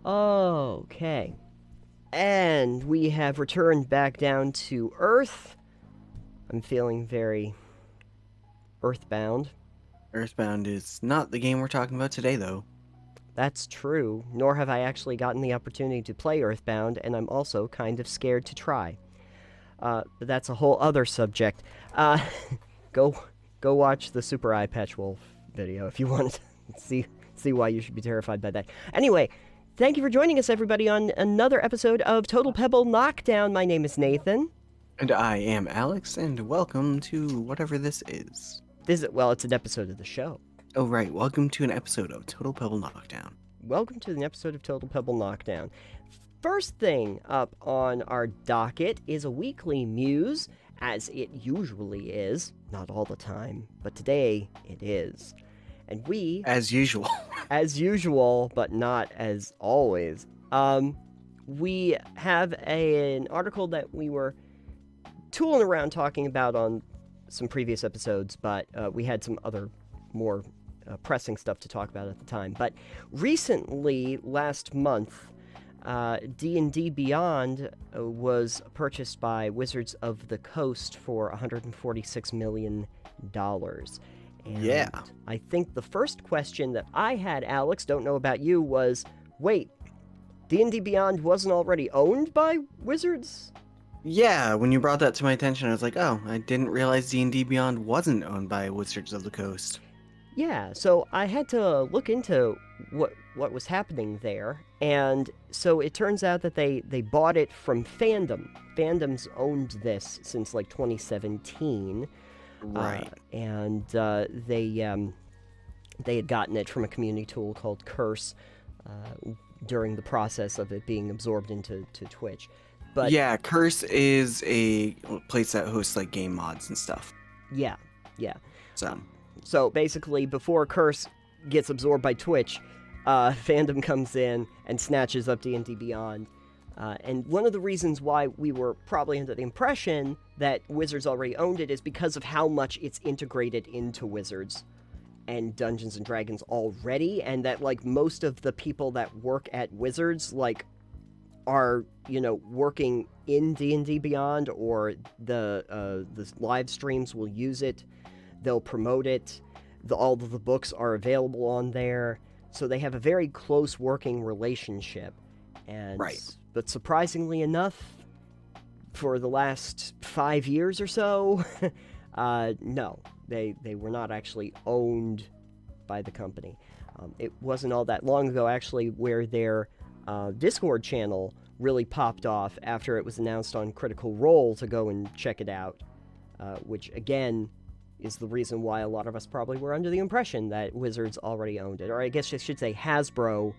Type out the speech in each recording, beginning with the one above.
Okay. And we have returned back down to Earth. I'm feeling very earthbound. Earthbound is not the game we're talking about today, though. That's true, nor have I actually gotten the opportunity to play Earthbound, and I'm also kind of scared to try. But that's a whole other subject. Uh, go, go watch the Super Eye Patch Wolf video if you want to see why you should be terrified by that. Anyway, thank you for joining us, everybody, on another episode of Total Pebble Knockdown. My name is Nathan. And I am Alex, and welcome to whatever this is. It's an episode of the show. Oh, right. Welcome to an episode of Total Pebble Knockdown. Welcome to an episode of Total Pebble Knockdown. First thing up on our docket is a weekly Muse, as it usually is. Not all the time, but today it is. And we... As usual. as usual, but not as always. We have an article that we were tooling around talking about on some previous episodes, but we had some other more pressing stuff to talk about at the time. But recently, last month, D&D Beyond was purchased by Wizards of the Coast for $146 million. And Yeah. I think the first question that I had, Alex, don't know about you, was, wait, D&D Beyond wasn't already owned by Wizards? Yeah, when you brought that to my attention, I was like, oh, I didn't realize D&D Beyond wasn't owned by Wizards of the Coast. Yeah, so I had to look into what was happening there, and so it turns out that they bought it from Fandom. Fandom's owned this since like 2017. Right. And they had gotten it from a community tool called Curse during the process of it being absorbed into Twitch. But yeah, Curse is a place that hosts like game mods and stuff. yeah. So Basically, before Curse gets absorbed by Twitch, Fandom comes in and snatches up D&D Beyond. And one of the reasons why we were probably under the impression that Wizards already owned it is because of how much it's integrated into Wizards and Dungeons and Dragons already, and that like most of the people that work at Wizards like are working in D&D Beyond, or the live streams will use it, they'll promote it, all of the books are available on there, so they have a very close working relationship. And right. But surprisingly enough, for the last 5 years or so, no, they were not actually owned by the company. It wasn't all that long ago, actually, where their Discord channel really popped off after it was announced on Critical Role to go and check it out, which, again, is the reason why a lot of us probably were under the impression that Wizards already owned it. Or I guess I should say Hasbro,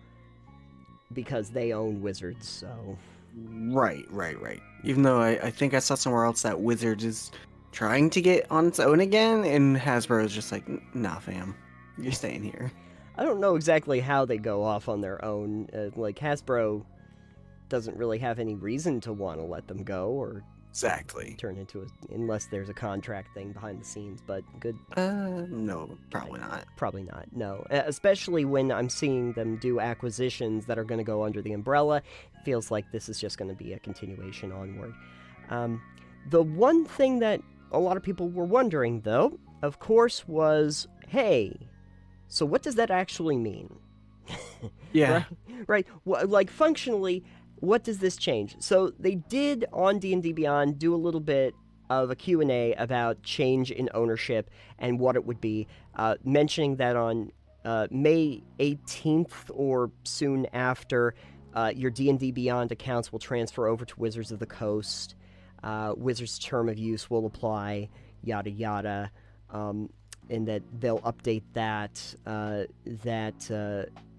because they own Wizards, so... Right. Even though I think I saw somewhere else that Wizards is trying to get on its own again, and Hasbro is just like, nah, fam, you're staying here. I don't know exactly how they go off on their own. Like, Hasbro doesn't really have any reason to want to let them go, or Exactly. turn into unless there's a contract thing behind the scenes, but good... No, probably not. Probably not, no. Especially when I'm seeing them do acquisitions that are going to go under the umbrella. It feels like this is just going to be a continuation onward. The one thing that a lot of people were wondering, though, of course, was, hey, so what does that actually mean? Yeah. Right? Like, functionally, what does this change? So they did, on D&D Beyond, do a little bit of a Q&A about change in ownership and what it would be, mentioning that on May 18th or soon after, your D&D Beyond accounts will transfer over to Wizards of the Coast. Wizards' term of use will apply, yada yada, and that they'll update that,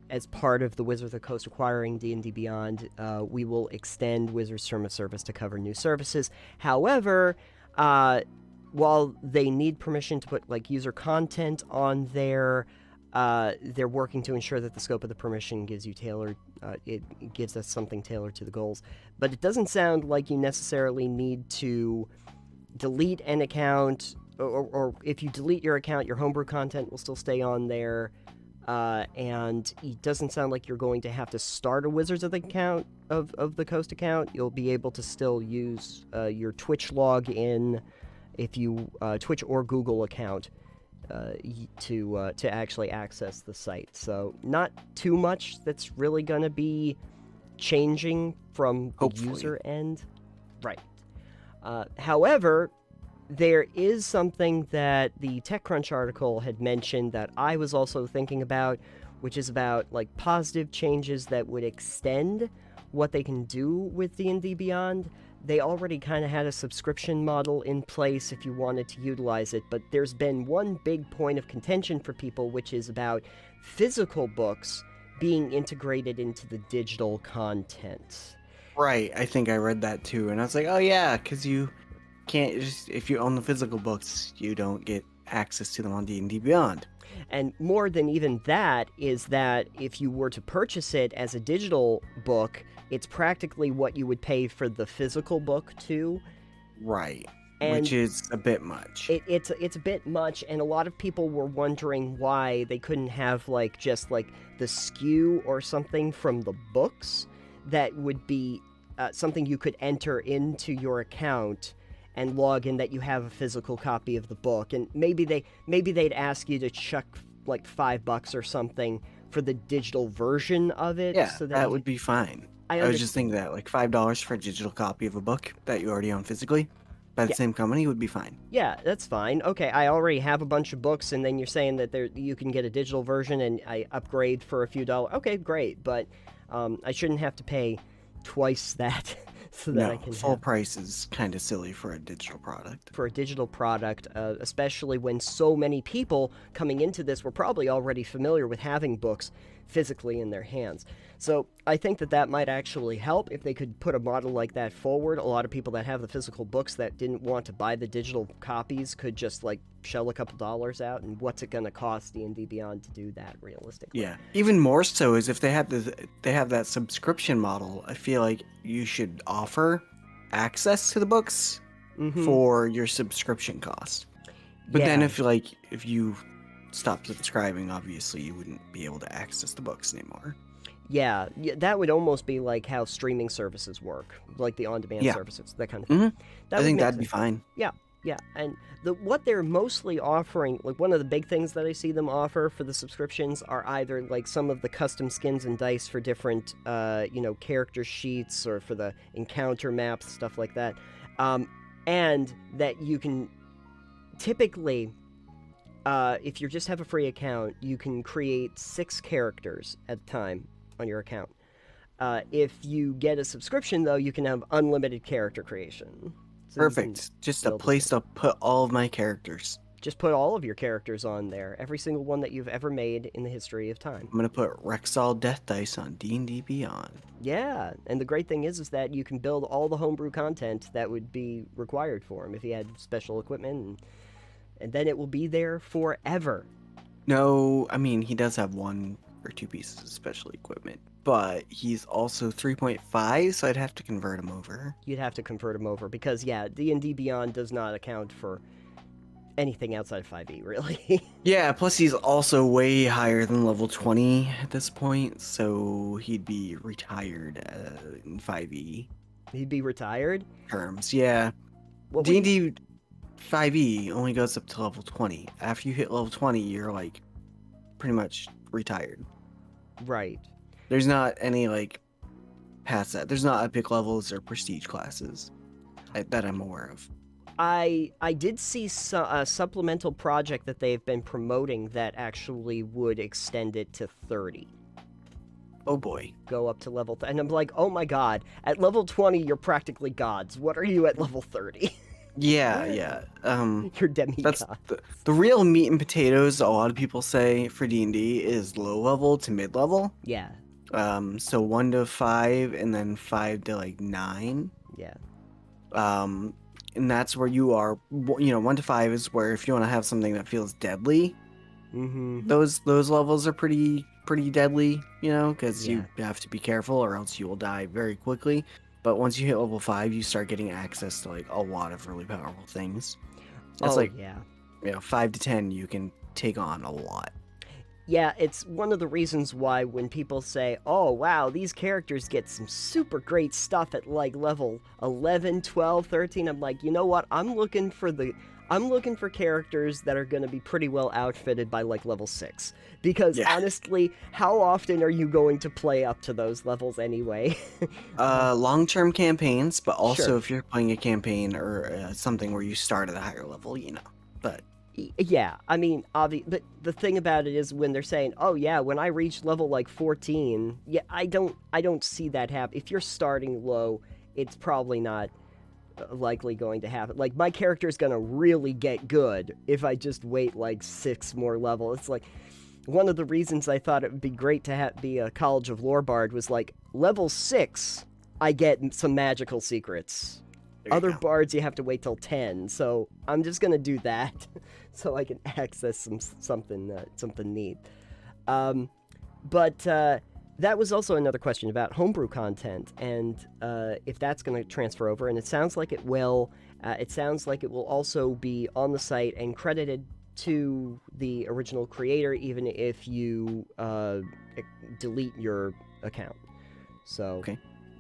as part of the Wizards of the Coast acquiring D&D Beyond, we will extend Wizards' term of service to cover new services. However, while they need permission to put like user content on there, they're working to ensure that the scope of the permission gives you it gives us something tailored to the goals. But it doesn't sound like you necessarily need to delete an account, or if you delete your account, your homebrew content will still stay on there. and it doesn't sound like you're going to have to start a Wizards of the Coast account. You'll be able to still use your Twitch login, if you Twitch or Google account, to actually access the site. So not too much that's really going to be changing from the Hopefully. user end. Right. However, there is something that the TechCrunch article had mentioned that I was also thinking about, which is about like positive changes that would extend what they can do with D&D Beyond. They already kind of had a subscription model in place if you wanted to utilize it, but there's been one big point of contention for people, which is about physical books being integrated into the digital content. Right, I think I read that too, and I was like, oh yeah, because you can't just, if you own the physical books, you don't get access to them on D&D Beyond. And more than even that is that if you were to purchase it as a digital book, it's practically what you would pay for the physical book too. Right, And which is a bit much. It's a bit much, and a lot of people were wondering why they couldn't have like just like the SKU or something from the books that would be something you could enter into your account and log in that you have a physical copy of the book, and maybe they'd ask you to chuck like $5 or something for the digital version of it. Yeah, so that would be fine. I was just thinking that like $5 for a digital copy of a book that you already own physically by the same company would be fine. Yeah, that's fine. Okay, I already have a bunch of books, and then you're saying that you can get a digital version, and I upgrade for a few dollars. Okay, great, but I shouldn't have to pay twice that so that I can full price is kind of silly for a digital product. For a digital product, especially when so many people coming into this were probably already familiar with having books physically in their hands. So I think that might actually help if they could put a model like that forward. A lot of people that have the physical books that didn't want to buy the digital copies could just like shell a couple dollars out, and what's it going to cost D&D Beyond to do that realistically? Yeah, even more so is if they have that subscription model. I feel like you should offer access to the books for your subscription cost. But then if you stop subscribing, obviously you wouldn't be able to access the books anymore. Yeah, that would almost be like how streaming services work, like the on-demand services, that kind of thing. I think that'd be fine. Yeah, and what they're mostly offering, like one of the big things that I see them offer for the subscriptions are either like some of the custom skins and dice for different, character sheets, or for the encounter maps, stuff like that, and that you can typically, if you just have a free account, you can create 6 characters at a time on your account. If you get a subscription, though, you can have unlimited character creation. So perfect. Just a place to put all of my characters. Just put all of your characters on there. Every single one that you've ever made in the history of time. I'm going to put Rexall Death Dice on D&D Beyond. Yeah, and the great thing is that you can build all the homebrew content that would be required for him if he had special equipment, and then it will be there forever. No, I mean, he does have 1 or 2 pieces of special equipment, but he's also 3.5, so I'd have to convert him over. You'd have to convert him over because, yeah, D&D Beyond does not account for anything outside of 5e, really. Yeah, plus he's also way higher than level 20 at this point, so he'd be retired in 5e. He'd be retired? Terms, yeah. D&D 5e only goes up to level 20. After you hit level 20, you're, like, pretty much retired. Right. There's not any, like, past that. There's not epic levels or prestige classes that I'm aware of. I did see a supplemental project that they've been promoting that actually would extend it to 30. Oh boy. Go up to level... and I'm like, oh my god. At level 20, you're practically gods. What are you at level 30? Yeah. You're demigods. That's the real meat and potatoes, a lot of people say, for D&D is low level to mid level. Yeah. So 1 to 5, and then 5 to, like, 9. Yeah. And that's where you are, 1 to 5 is where if you want to have something that feels deadly, those levels are pretty deadly, because you have to be careful or else you will die very quickly. But once you hit level 5, you start getting access to, like, a lot of really powerful things. It's 5 to 10, you can take on a lot. Yeah, it's one of the reasons why when people say, oh, wow, these characters get some super great stuff at like level 11, 12, 13, I'm like, you know what? I'm looking for characters that are going to be pretty well outfitted by like level 6. Because Yeah. honestly, how often are you going to play up to those levels anyway? Long-term campaigns, but also Sure. if you're playing a campaign or something where you start at a higher level, But Yeah, I mean, but the thing about it is when they're saying, "Oh yeah, when I reach level like 14," yeah, I don't see that happen. If you're starting low, it's probably not likely going to happen. Like my character is gonna really get good if I just wait like 6 more levels. It's like one of the reasons I thought it would be great to be a College of Lore Bard was like level 6, I get some magical secrets. there you Other go. bards you have to wait till 10, so I'm just gonna do that so I can access something neat. But that was also another question about homebrew content and if that's going to transfer over, and it sounds like it will. It sounds like it will also be on the site and credited to the original creator, even if you delete your account. So Okay.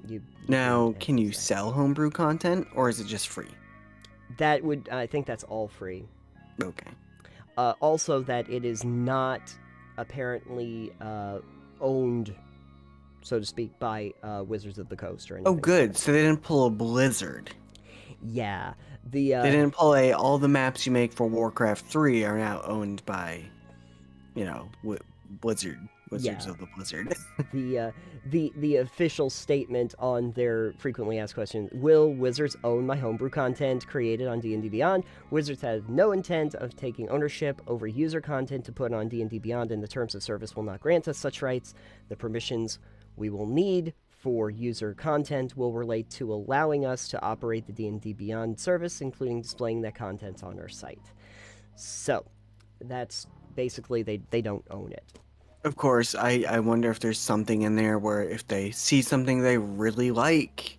you Now, can can you access that. sell homebrew content, or is it just free? That would, I think that's all free. Okay. Also, that it is not apparently owned, so to speak, by Wizards of the Coast or anything. Oh, good. So they didn't pull a Blizzard. Yeah, They didn't pull all the maps you make for Warcraft 3 are now owned by, Wizards yeah. of the Blizzard. The official statement on their frequently asked questions: will Wizards own my homebrew content created on D&D Beyond? Wizards has no intent of taking ownership over user content to put on D&D Beyond, and the terms of service will not grant us such rights. The permissions we will need for user content will relate to allowing us to operate the D&D Beyond service, including displaying that content on our site. So, that's basically they don't own it. Of course, I wonder if there's something in there where if they see something they really like,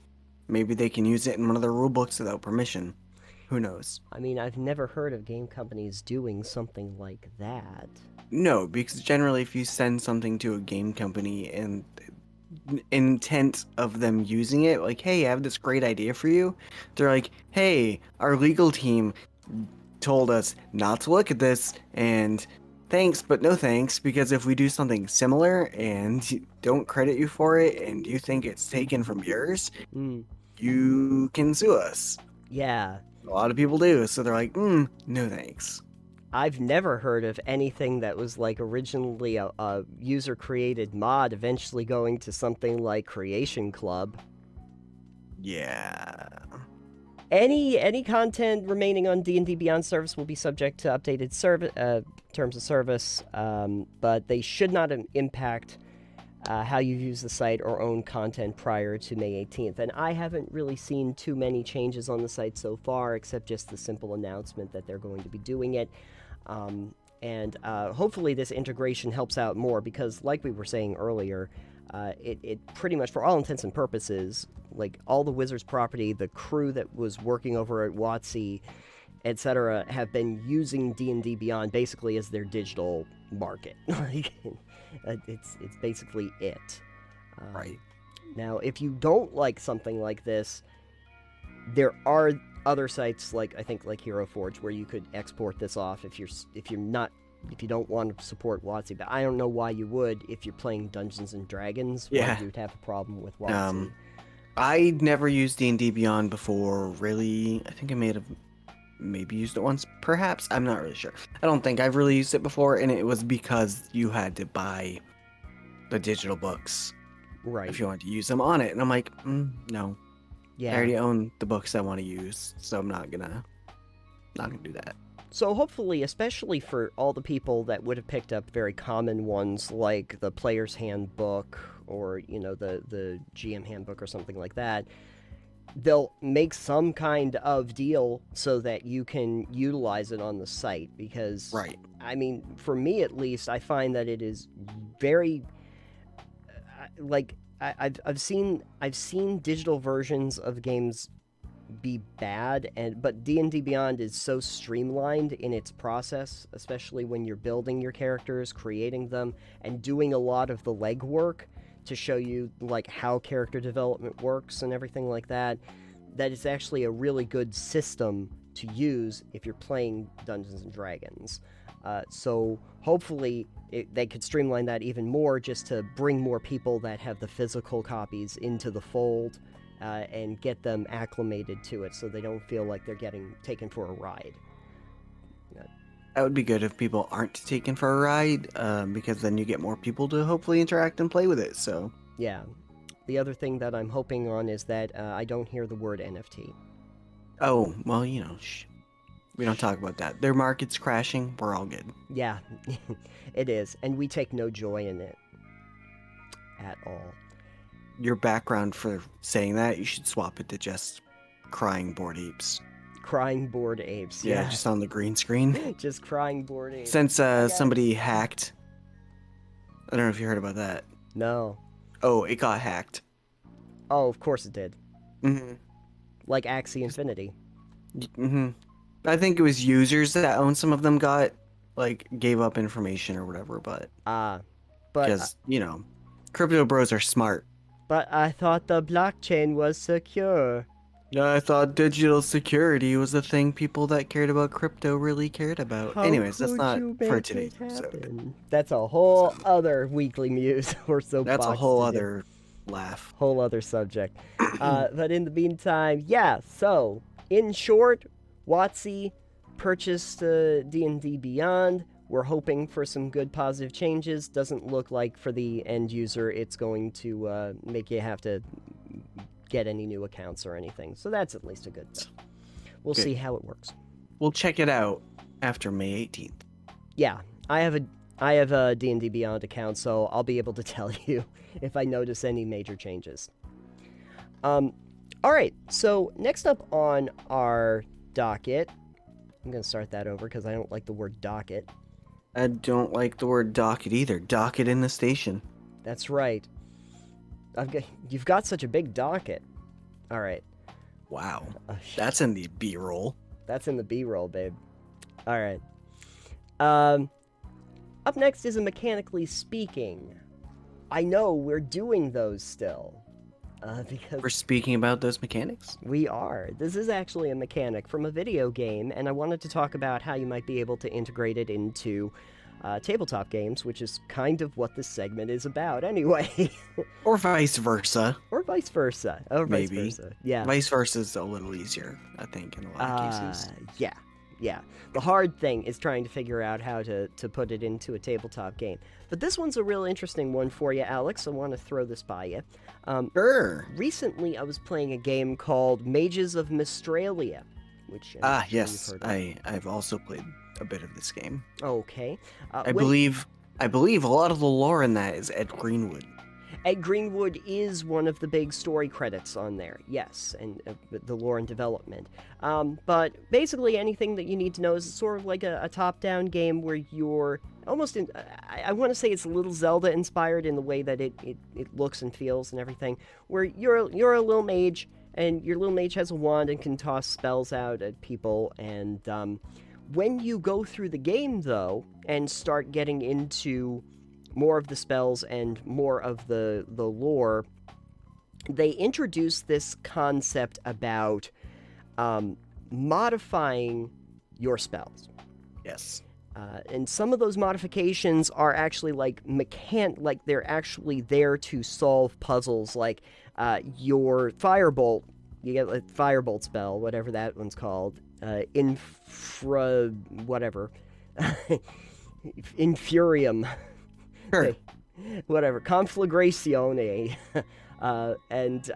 maybe they can use it in one of their rulebooks without permission. Who knows? I mean, I've never heard of game companies doing something like that. No, because generally if you send something to a game company and intent of them using it, like, hey, I have this great idea for you, they're like, hey, our legal team told us not to look at this, and thanks, but no thanks, because if we do something similar and don't credit you for it and you think it's taken from yours, you can sue us. Yeah. A lot of people do, so they're like, no thanks. I've never heard of anything that was like originally a user created mod eventually going to something like Creation Club. Yeah. Any content remaining on D&D Beyond service will be subject to updated terms of service, but they should not impact how you use the site or own content prior to May 18th. And I haven't really seen too many changes on the site so far, except just the simple announcement that they're going to be doing it. And hopefully this integration helps out more, because like we were saying earlier, it pretty much, for all intents and purposes, like all the Wizards property, the crew that was working over at WOTC, etc., have been using D&D Beyond basically as their digital market. Like, it's basically it. Right. Now, if you don't like something like this, there are other sites like, I think, like Hero Forge, where you could export this off if you don't want to support WotC. But I don't know why you would if you're playing Dungeons and Dragons. Yeah. Why you'd have a problem with WotC. I never used D&D Beyond before, really. I think I may have maybe used it once, perhaps. I'm not really sure. I don't think I've really used it before, and it was because you had to buy the digital books, right? If you wanted to use them on it. And I'm like, no. Yeah. I already own the books I want to use, so I'm not gonna do that. So hopefully, especially for all the people that would have picked up very common ones like the Player's Handbook or, the GM Handbook or something like that, they'll make some kind of deal so that you can utilize it on the site. Because, right. I mean, for me at least, I find that it is very, I've seen digital versions of games be bad, but D&D Beyond is so streamlined in its process, especially when you're building your characters, creating them, and doing a lot of the legwork to show you like how character development works and everything like that, that it's actually a really good system to use if you're playing Dungeons and Dragons. So hopefully they could streamline that even more, just to bring more people that have the physical copies into the fold, and get them acclimated to it so they don't feel like they're getting taken for a ride. That would be good if people aren't taken for a ride, because then you get more people to hopefully interact and play with it. So yeah. The other thing that I'm hoping on is that I don't hear the word NFT. Oh, well, we don't talk about that. Their market's crashing. We're all good. Yeah, it is. And we take no joy in it at all. Your background for saying that, you should swap it to just crying bored apes. Crying bored apes. Yeah, just on the green screen. Just crying bored apes. Since somebody hacked. I don't know if you heard about that. No. Oh, it got hacked. Oh, of course it did. Mm-hmm. Like Axie Infinity. Mm-hmm. I think it was users that owned some of them gave up information or whatever, but because crypto bros are smart. But I thought the blockchain was secure. I thought digital security was the thing people that cared about crypto really cared about. Anyways, that's not for today's episode. That's a whole other weekly Muse or soapbox. That's a whole other laugh. Whole other subject. But in the meantime, yeah, so, in short, WOTC purchased D&D Beyond. We're hoping for some good positive changes. Doesn't look like for the end user it's going to make you have to get any new accounts or anything. So that's at least a good thing. We'll see how it works. We'll check it out after May 18th. Yeah, I have a D&D Beyond account, so I'll be able to tell you if I notice any major changes. All right, so next up on our docket, I'm going to start that over because I don't like the word docket. I don't like the word docket either. Docket in the station. That's right. You've got such a big docket. All right. Wow. That's in the B-roll. That's in the B-roll, babe. All right. Up next is a mechanically speaking. I know we're doing those still. Because we're speaking about those mechanics? We are. This is actually a mechanic from a video game, and I wanted to talk about how you might be able to integrate it into tabletop games, which is kind of what this segment is about anyway. Or vice versa. Or vice versa. Or maybe. Vice versa. Yeah. Vice versa is a little easier, I think, in a lot of cases. Yeah. The hard thing is trying to figure out how to put it into a tabletop game. But this one's a real interesting one for you, Alex. I want to throw this by you. Sure. Recently, I was playing a game called Mages of Mystralia, which yes, I've also played a bit of this game. Okay. I believe a lot of the lore in that is Ed Greenwood. Ed Greenwood is one of the big story credits on there, yes, and the lore and development. But basically anything that you need to know is sort of like a top-down game where you're almost in... I want to say it's a little Zelda-inspired in the way that it looks and feels and everything, where you're a little mage, and your little mage has a wand and can toss spells out at people, and when you go through the game, though, and start getting into more of the spells and more of the lore, they introduce this concept about modifying your spells. Yes. And some of those modifications are actually like they're actually there to solve puzzles, like your firebolt. You get a firebolt spell, whatever that one's called, Infurium. Sure. Whatever, Conflagrazione, and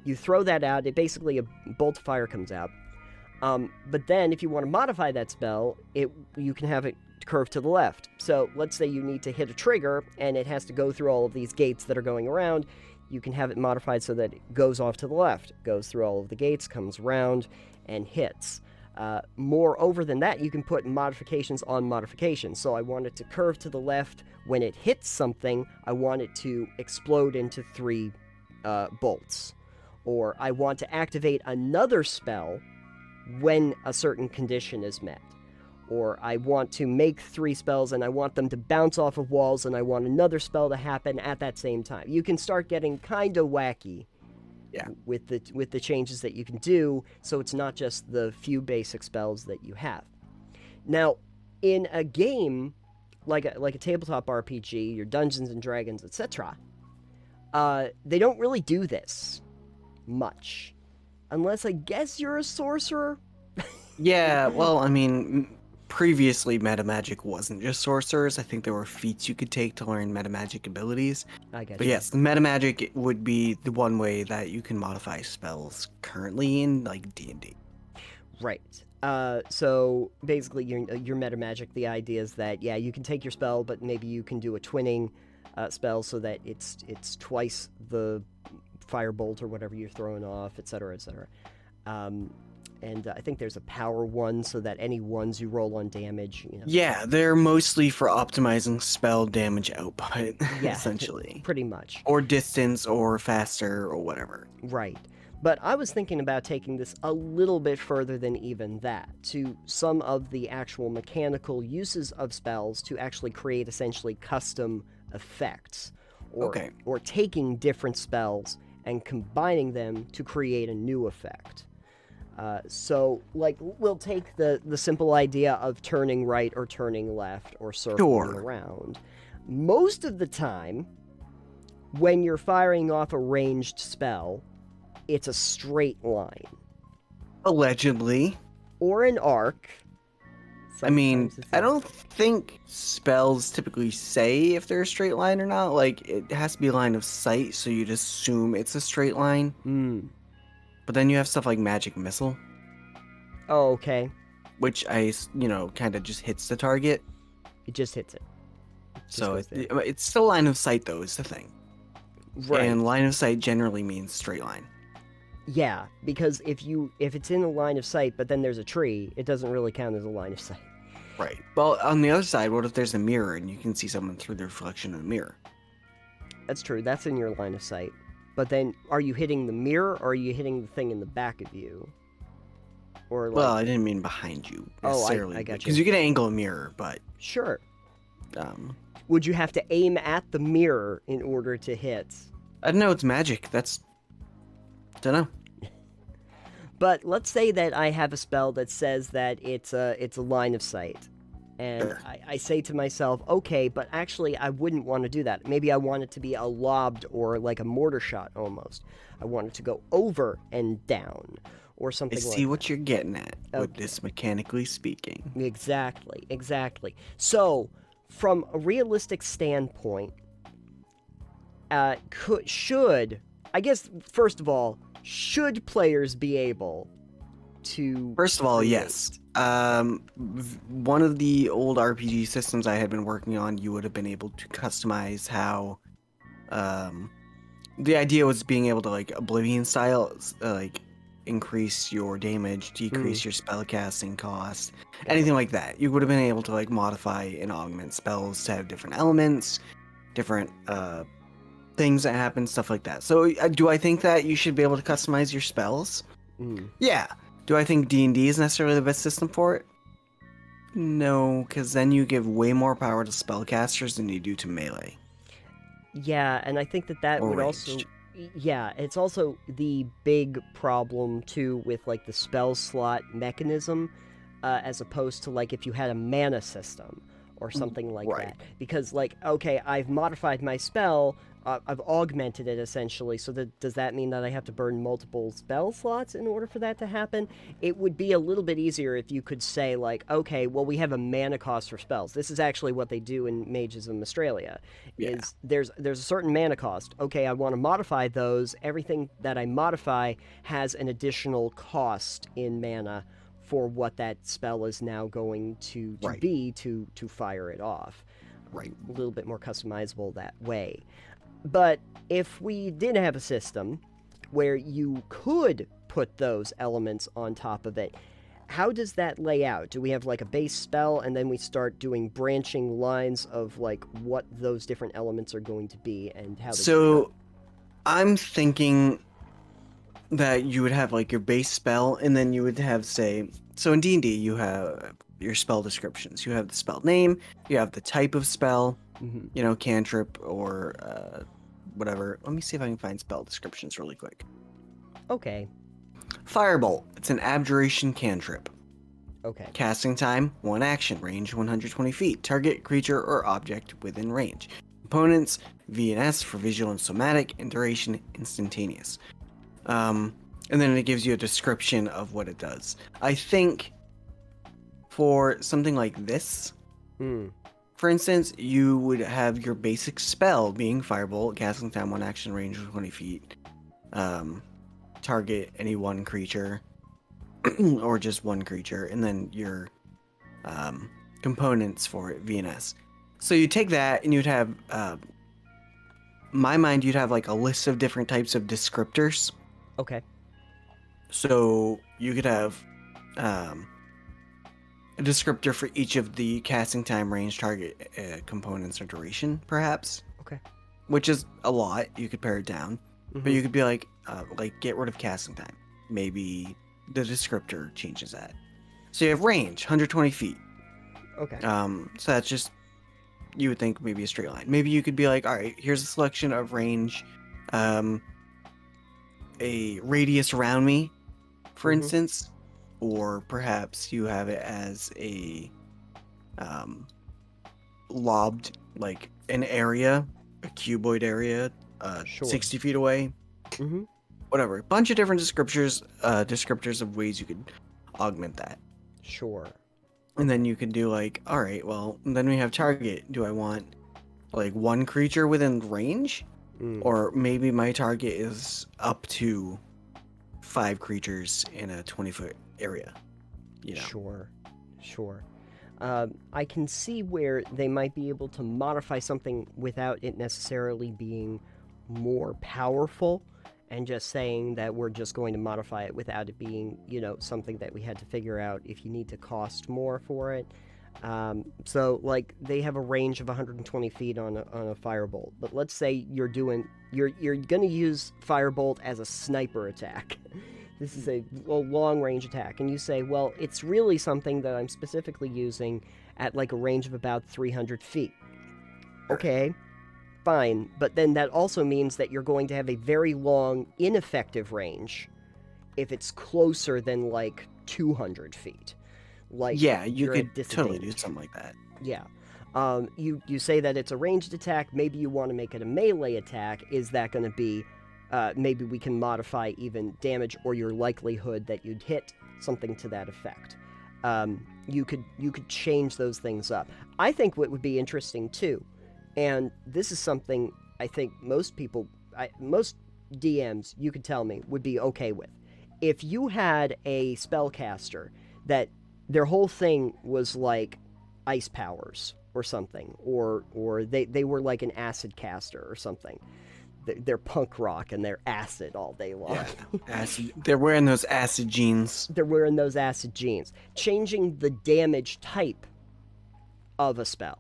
you throw that out. It basically a bolt of fire comes out. But then, if you want to modify that spell, you can have it curve to the left. So let's say you need to hit a trigger, and it has to go through all of these gates that are going around. You can have it modified so that it goes off to the left, goes through all of the gates, comes around, and hits. Moreover than that, you can put modifications on modifications. So I want it to curve to the left. When it hits something, I want it to explode into 3 bolts. or I want to activate another spell when a certain condition is met, or I want to make 3 spells and I want them to bounce off of walls and I want another spell to happen at that same time. You can start getting kind of wacky with the changes that you can do, so it's not just the few basic spells that you have. Now, in a game like a tabletop RPG, your Dungeons and Dragons, etc., they don't really do this much. Unless, I guess, you're a sorcerer? Yeah, well, I mean, previously metamagic wasn't just sorcerers. I think there were feats you could take to learn metamagic abilities. I guess. But yes, metamagic would be the one way that you can modify spells currently in, like, D&D. Right. So basically, your metamagic, the idea is that, yeah, you can take your spell, but maybe you can do a twinning spell so that it's twice the firebolt or whatever you're throwing off, etc., etc. And I think there's a power one, so that any ones you roll on damage, Yeah, they're mostly for optimizing spell damage output, yeah, essentially. Pretty much. Or distance, or faster, or whatever. Right. But I was thinking about taking this a little bit further than even that, to some of the actual mechanical uses of spells to actually create essentially custom effects. Or taking different spells and combining them to create a new effect. So, like, we'll take the simple idea of turning right or turning left or circling around. Most of the time, when you're firing off a ranged spell, it's a straight line. Allegedly. Or an arc. I mean, I don't think spells typically say if they're a straight line or not. Like, it has to be a line of sight, so you'd assume it's a straight line. But then you have stuff like Magic Missile. Oh, okay. Which kind of just hits the target. It just hits it. So it's still line of sight, though, is the thing. Right. And line of sight generally means straight line. Yeah, because if it's in a line of sight, but then there's a tree, it doesn't really count as a line of sight. Right. Well, on the other side, what if there's a mirror and you can see someone through the reflection of the mirror? That's true. That's in your line of sight. But then, are you hitting the mirror, or are you hitting the thing in the back of you? Or like... Well, I didn't mean behind you necessarily. Oh, I got you. Because you can angle a mirror, but... Sure. Would you have to aim at the mirror in order to hit? I don't know. It's magic. Don't know. But let's say that I have a spell that says that it's a line of sight. And Sure. I say to myself, okay, but actually I wouldn't want to do that. Maybe I want it to be a lobbed or like a mortar shot almost. I want it to go over and down or something like that. I see what you're getting at with this mechanically speaking. Exactly. So, from a realistic standpoint, should players be able to... First of all, yes. One of the old RPG systems I had been working on, you would have been able to customize how... the idea was being able to, like, Oblivion style, like, increase your damage, decrease your spellcasting cost, anything like that. You would have been able to, like, modify and augment spells to have different elements, different, things that happen, stuff like that. So, do I think that you should be able to customize your spells? Yeah. Do I think D&D is necessarily the best system for it? No, because then you give way more power to spellcasters than you do to melee. Yeah, and I think that would also... Yeah, it's also the big problem, too, with, like, the spell slot mechanism, as opposed to, like, if you had a mana system or something like that. Because, like, okay, I've modified my spell... I've augmented it, essentially, so does that mean that I have to burn multiple spell slots in order for that to happen? It would be a little bit easier if you could say, like, okay, well, we have a mana cost for spells. This is actually what they do in Mages of Mystralia, is there's a certain mana cost. Okay, I want to modify those. Everything that I modify has an additional cost in mana for what that spell is now going to be to fire it off. Right. A little bit more customizable that way. But if we did have a system where you could put those elements on top of it, how does that lay out? Do we have like a base spell and then we start doing branching lines of like what those different elements are going to be and how they... So I'm thinking that you would have like your base spell, and then you would have, say, so in D&D you have your spell descriptions. You have the spell name, you have the type of spell, you know, cantrip or whatever. Let me see if I can find spell descriptions really quick. Okay. Firebolt. It's an abjuration cantrip. Okay. Casting time, 1 action, range 120 feet. Target creature or object within range. Components, V and S for visual and somatic, and duration instantaneous. And then it gives you a description of what it does. I think for something like this, for instance, you would have your basic spell being Firebolt, casting time, 1 action, range 20 feet. Target any one creature, or just one creature, and then your components for it, V and S. So you take that, and you'd have, my mind, you'd have like a list of different types of descriptors. Okay. So you could have a descriptor for each of the casting time, range, target, components, or duration, perhaps. Okay. Which is a lot. You could pare it down, but you could be like get rid of casting time. Maybe the descriptor changes that. So you have range, 120 feet. Okay. So that's just, you would think maybe a straight line. Maybe you could be like, all right, here's a selection of range, a radius around me, for instance, or perhaps you have it as a lobbed, like an area, a cuboid area, 60 feet away. Whatever, a bunch of different descriptors of ways you could augment that. Sure. And then you could do like, all right, well, then we have target. Do I want like one creature within range? Or maybe my target is up to 5 creatures in a 20-foot area. You know? Sure. I can see where they might be able to modify something without it necessarily being more powerful, and just saying that we're just going to modify it without it being, you know, something that we had to figure out if you need to cost more for it. So, like, they have a range of 120 feet on a firebolt, but let's say you're going to use firebolt as a sniper attack. This is a long-range attack, and you say, well, it's really something that I'm specifically using at, like, a range of about 300 feet. Okay. Fine, but then that also means that you're going to have a very long, ineffective range if it's closer than, like, 200 feet. Like, yeah, you could totally do something like that. Yeah. You say that it's a ranged attack, maybe you want to make it a melee attack. Is that going to be, maybe we can modify even damage or your likelihood that you'd hit, something to that effect. You could change those things up. I think what would be interesting, too, and this is something I think most DMs, you could tell me, would be okay with. If you had a spellcaster that their whole thing was like ice powers or something, or they were like an acid caster or something. They're punk rock and they're acid all day long. Yeah, acid. They're wearing those acid jeans. Changing the damage type of a spell.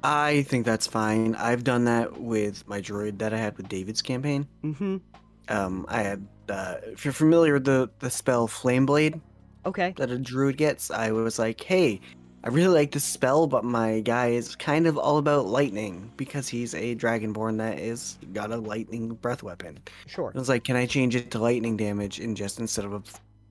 I think that's fine. I've done that with my druid that I had with David's campaign. I had, if you're familiar with the spell Flame Blade, okay, that a druid gets, I was like, hey, I really like this spell, but my guy is kind of all about lightning because he's a dragonborn that is got a lightning breath weapon. Sure. I was like, can I change it to lightning damage, and just instead of a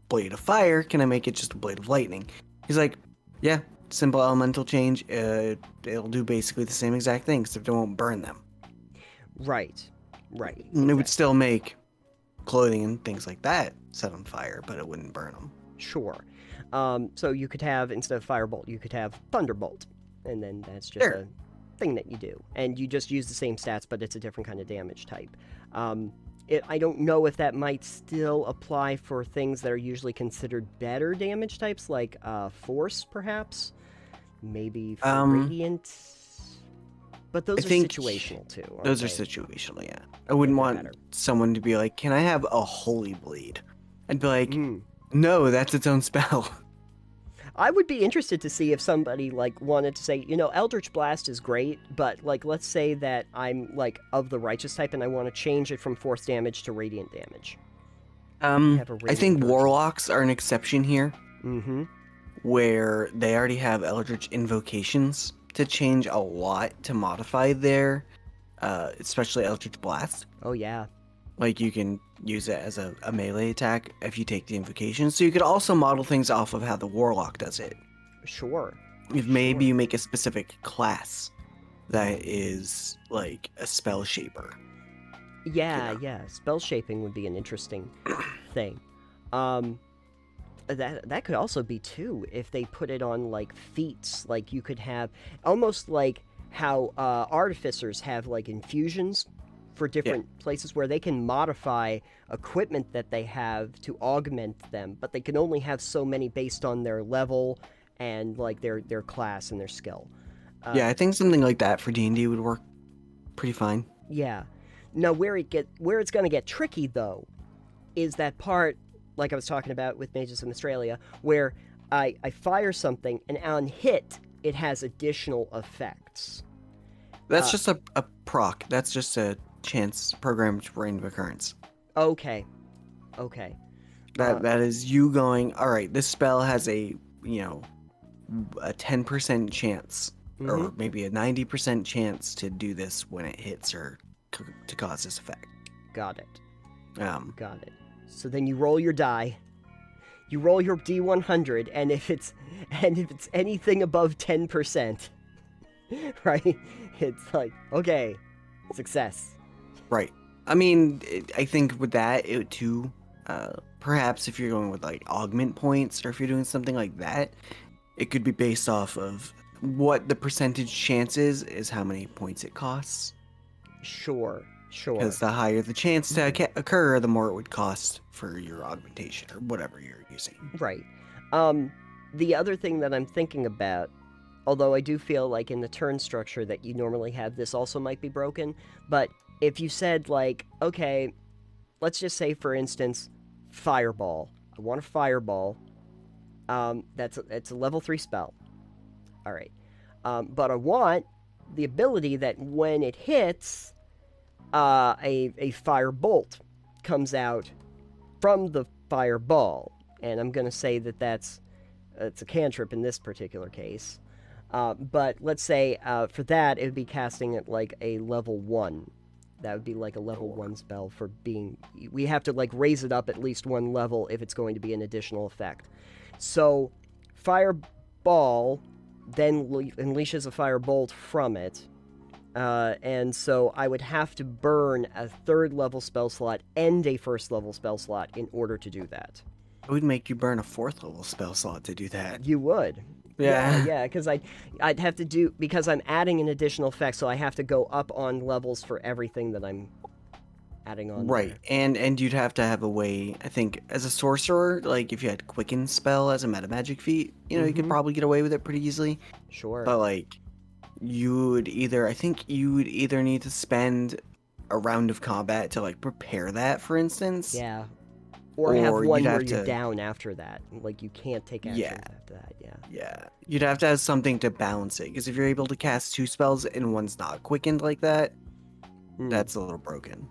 blade of fire, can I make it just a blade of lightning? He's like, yeah, simple elemental change. It'll do basically the same exact thing, except it won't burn them. Right. And Exactly. it would still make clothing and things like that set on fire, but it wouldn't burn them. Sure. So you could have, instead of Firebolt, you could have Thunderbolt. And then that's just a thing that you do. And you just use the same stats, but it's a different kind of damage type. I don't know if that might still apply for things that are usually considered better damage types, like Force, perhaps? Maybe for Radiant? But those are situational, too. Those are situational, yeah. I wouldn't want someone to be like, can I have a Holy Blade? I'd be like, no, that's its own spell. I would be interested to see if somebody, like, wanted to say, you know, Eldritch Blast is great, but, like, let's say that I'm, like, of the Righteous type and I want to change it from Force damage to Radiant damage. Have a I ranged think version. warlocks are an exception here, Mm-hmm. where they already have Eldritch invocations to change a lot to modify their, especially Eldritch Blast. Oh, yeah. Like, you can use it as a melee attack if you take the invocation. So you could also model things off of how the warlock does it. Sure. If maybe you make a specific class that is like a spell shaper. Yeah, yeah. Spell shaping would be an interesting thing. That could also be too if they put it on like feats. Like you could have almost like how artificers have like infusions for different places where they can modify equipment that they have to augment them, but they can only have so many based on their level and like their class and their skill. Yeah, I think something like that for D&D would work pretty fine. Yeah. Now where it's going to get tricky though is that part like I was talking about with Mages of Mystralia where I fire something and on hit it has additional effects. That's just a proc. That's just a chance programmed random occurrence. Okay. That is you going, all right, this spell has a 10% chance or maybe a 90% chance to do this when it hits or to cause this effect. Got it. Got it. So then you roll your die. You roll your D100, and if it's anything above 10%, right? It's like, okay, success. Right. I mean, I think with that, it too, perhaps if you're going with like augment points or if you're doing something like that, it could be based off of what the percentage chance is how many points it costs. Sure. Because the higher the chance to occur, the more it would cost for your augmentation or whatever you're using. Right. The other thing that I'm thinking about, although I do feel like in the turn structure that you normally have, this also might be broken, but if you said like, okay, let's just say for instance, fireball. I want a fireball. It's a level 3 spell. All right. But I want the ability that when it hits, a fire bolt comes out from the fireball. And I'm going to say that it's a cantrip in this particular case. But let's say for that, it would be casting it like a level 1. That would be like a level 1 spell for being... We have to like raise it up at least one level if it's going to be an additional effect. So, fireball then unleashes a firebolt from it. And so I would have to burn a 3rd level spell slot and a 1st level spell slot in order to do that. It would make you burn a 4th level spell slot to do that. You would. Yeah, because I'd have to do... Because I'm adding an additional effect, so I have to go up on levels for everything that I'm adding on. Right, and you'd have to have a way, I think, as a sorcerer, like if you had Quicken spell as a meta magic feat, you could probably get away with it pretty easily. Sure. But like, you would either need to spend a round of combat to like prepare that, for instance. Yeah. Or have one where you're down after that. Like, you can't take actions after that, Yeah. You'd have to have something to balance it, because if you're able to cast 2 spells and one's not quickened like that, that's a little broken.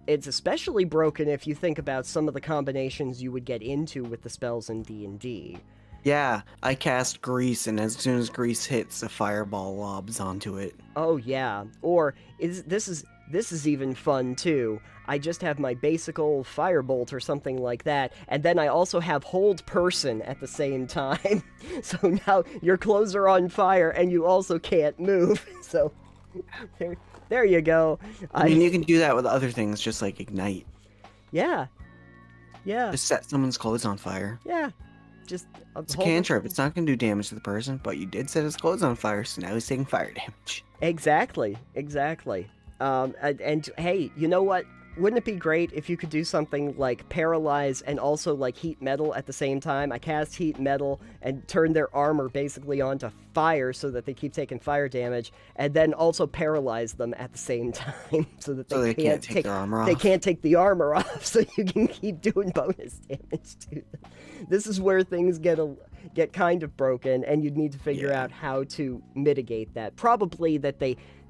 It's especially broken if you think about some of the combinations you would get into with the spells in D&D. Yeah, I cast Grease, and as soon as Grease hits, a fireball lobs onto it. Oh, yeah. Or, this is even fun, too. I just have my basic old firebolt or something like that, and then I also have hold person at the same time. So now your clothes are on fire, and you also can't move. So, there you go. I mean, you can do that with other things, just like Ignite. Yeah. Just set someone's clothes on fire. Yeah. It's a cantrip. It's not going to do damage to the person, but you did set his clothes on fire, so now he's taking fire damage. Exactly. And hey, you know what? Wouldn't it be great if you could do something like paralyze and also like heat metal at the same time? I cast heat metal and turn their armor basically onto fire so that they keep taking fire damage, and then also paralyze them at the same time so that they can't take their armor off. They can't take the armor off, so you can keep doing bonus damage to them. This is where things get kind of broken, and you'd need to figure out how to mitigate that. Probably that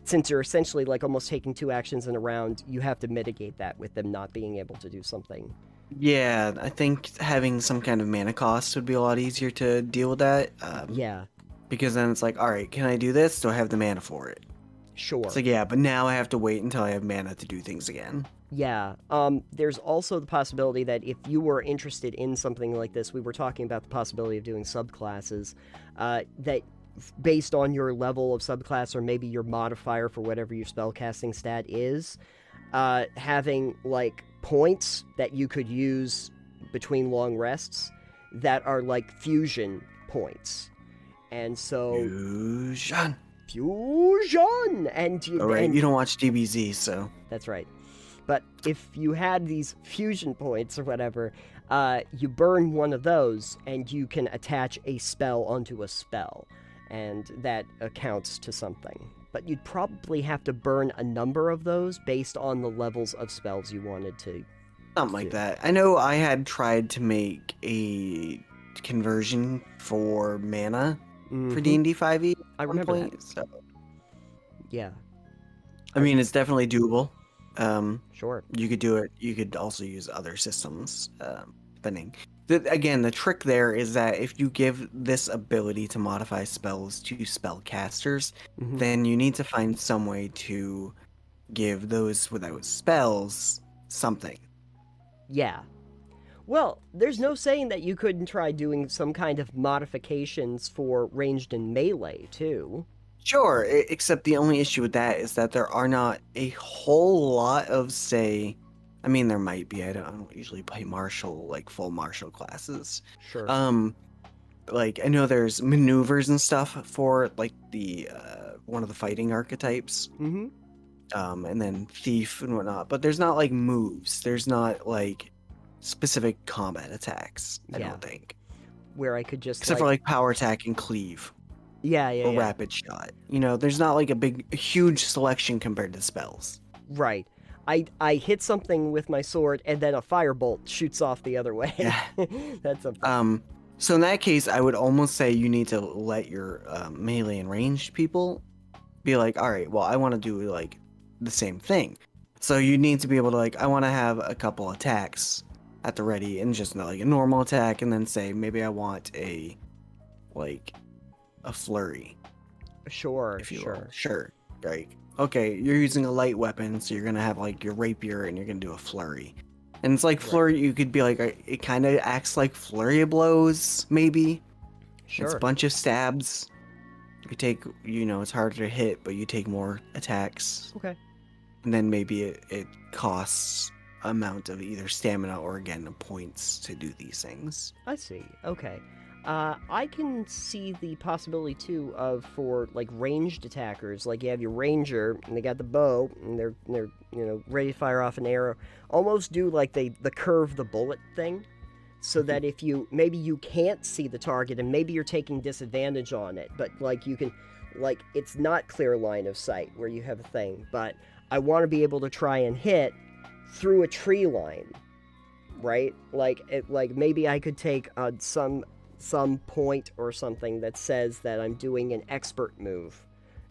since you're essentially like almost taking 2 actions in a round, you have to mitigate that with them not being able to do something Yeah, I think having some kind of mana cost would be a lot easier to deal with that. Yeah, Because then it's like, all right, can I do this? Do I have the mana for it? It's sure. like, yeah, but now I have to wait until I have mana to do things again. Yeah. There's also the possibility that if you were interested in something like this, we were talking about the possibility of doing subclasses, that based on your level of subclass or maybe your modifier for whatever your spellcasting stat is, having like points that you could use between long rests that are like fusion points. And so Fusion. fusion All right, and you don't watch DBZ, so that's right. But if you had these fusion points or whatever, you burn one of those and you can attach a spell onto a spell, and that accounts to something. But you'd probably have to burn a number of those based on the levels of spells you wanted to something like do. that. I know I had tried to make a conversion for mana for D&D 5e I at one remember point. that. So Yeah, I mean, it's definitely doable. sure. You could do it. You could also use other systems, depending. Again, the trick there is that if you give this ability to modify spells to spellcasters, then you need to find some way to give those without spells something. Yeah. Well, there's no saying that you couldn't try doing some kind of modifications for ranged and melee, too. Sure, except the only issue with that is that there are not a whole lot of, say, I mean, there might be. I don't usually play martial, like full martial classes. Sure. Like I know there's maneuvers and stuff for like the one of the fighting archetypes, and then thief and whatnot. But there's not like moves. There's not like specific combat attacks. I Yeah. don't think, Where I could just except for like power attack and cleave. Yeah, Or rapid shot. You know, there's not like a huge selection compared to spells. Right. I hit something with my sword and then a firebolt shoots off the other way. Yeah. That's something. So in that case, I would almost say you need to let your melee and ranged people be like, all right, well, I want to do like the same thing. So you need to be able to like, I want to have a couple attacks at the ready and just like a normal attack, and then say maybe I want a flurry. Sure, If you sure. will. Sure. Like, okay, you're using a light weapon, so you're gonna have like your rapier and you're gonna do a flurry. And it's like flurry, you could be like, it kind of acts like flurry of blows, maybe. Sure. It's a bunch of stabs. You take, it's harder to hit, but you take more attacks. Okay. And then maybe it costs amount of either stamina or again points to do these things. I see. Okay. I can see the possibility too of for like ranged attackers, like you have your ranger and they got the bow and they're ready to fire off an arrow. Almost do like the curve the bullet thing, so that if maybe you can't see the target and maybe you're taking disadvantage on it, but like you can, like it's not clear line of sight where you have a thing, but I want to be able to try and hit through a tree line, right? Like maybe I could take some point or something that says that I'm doing an expert move.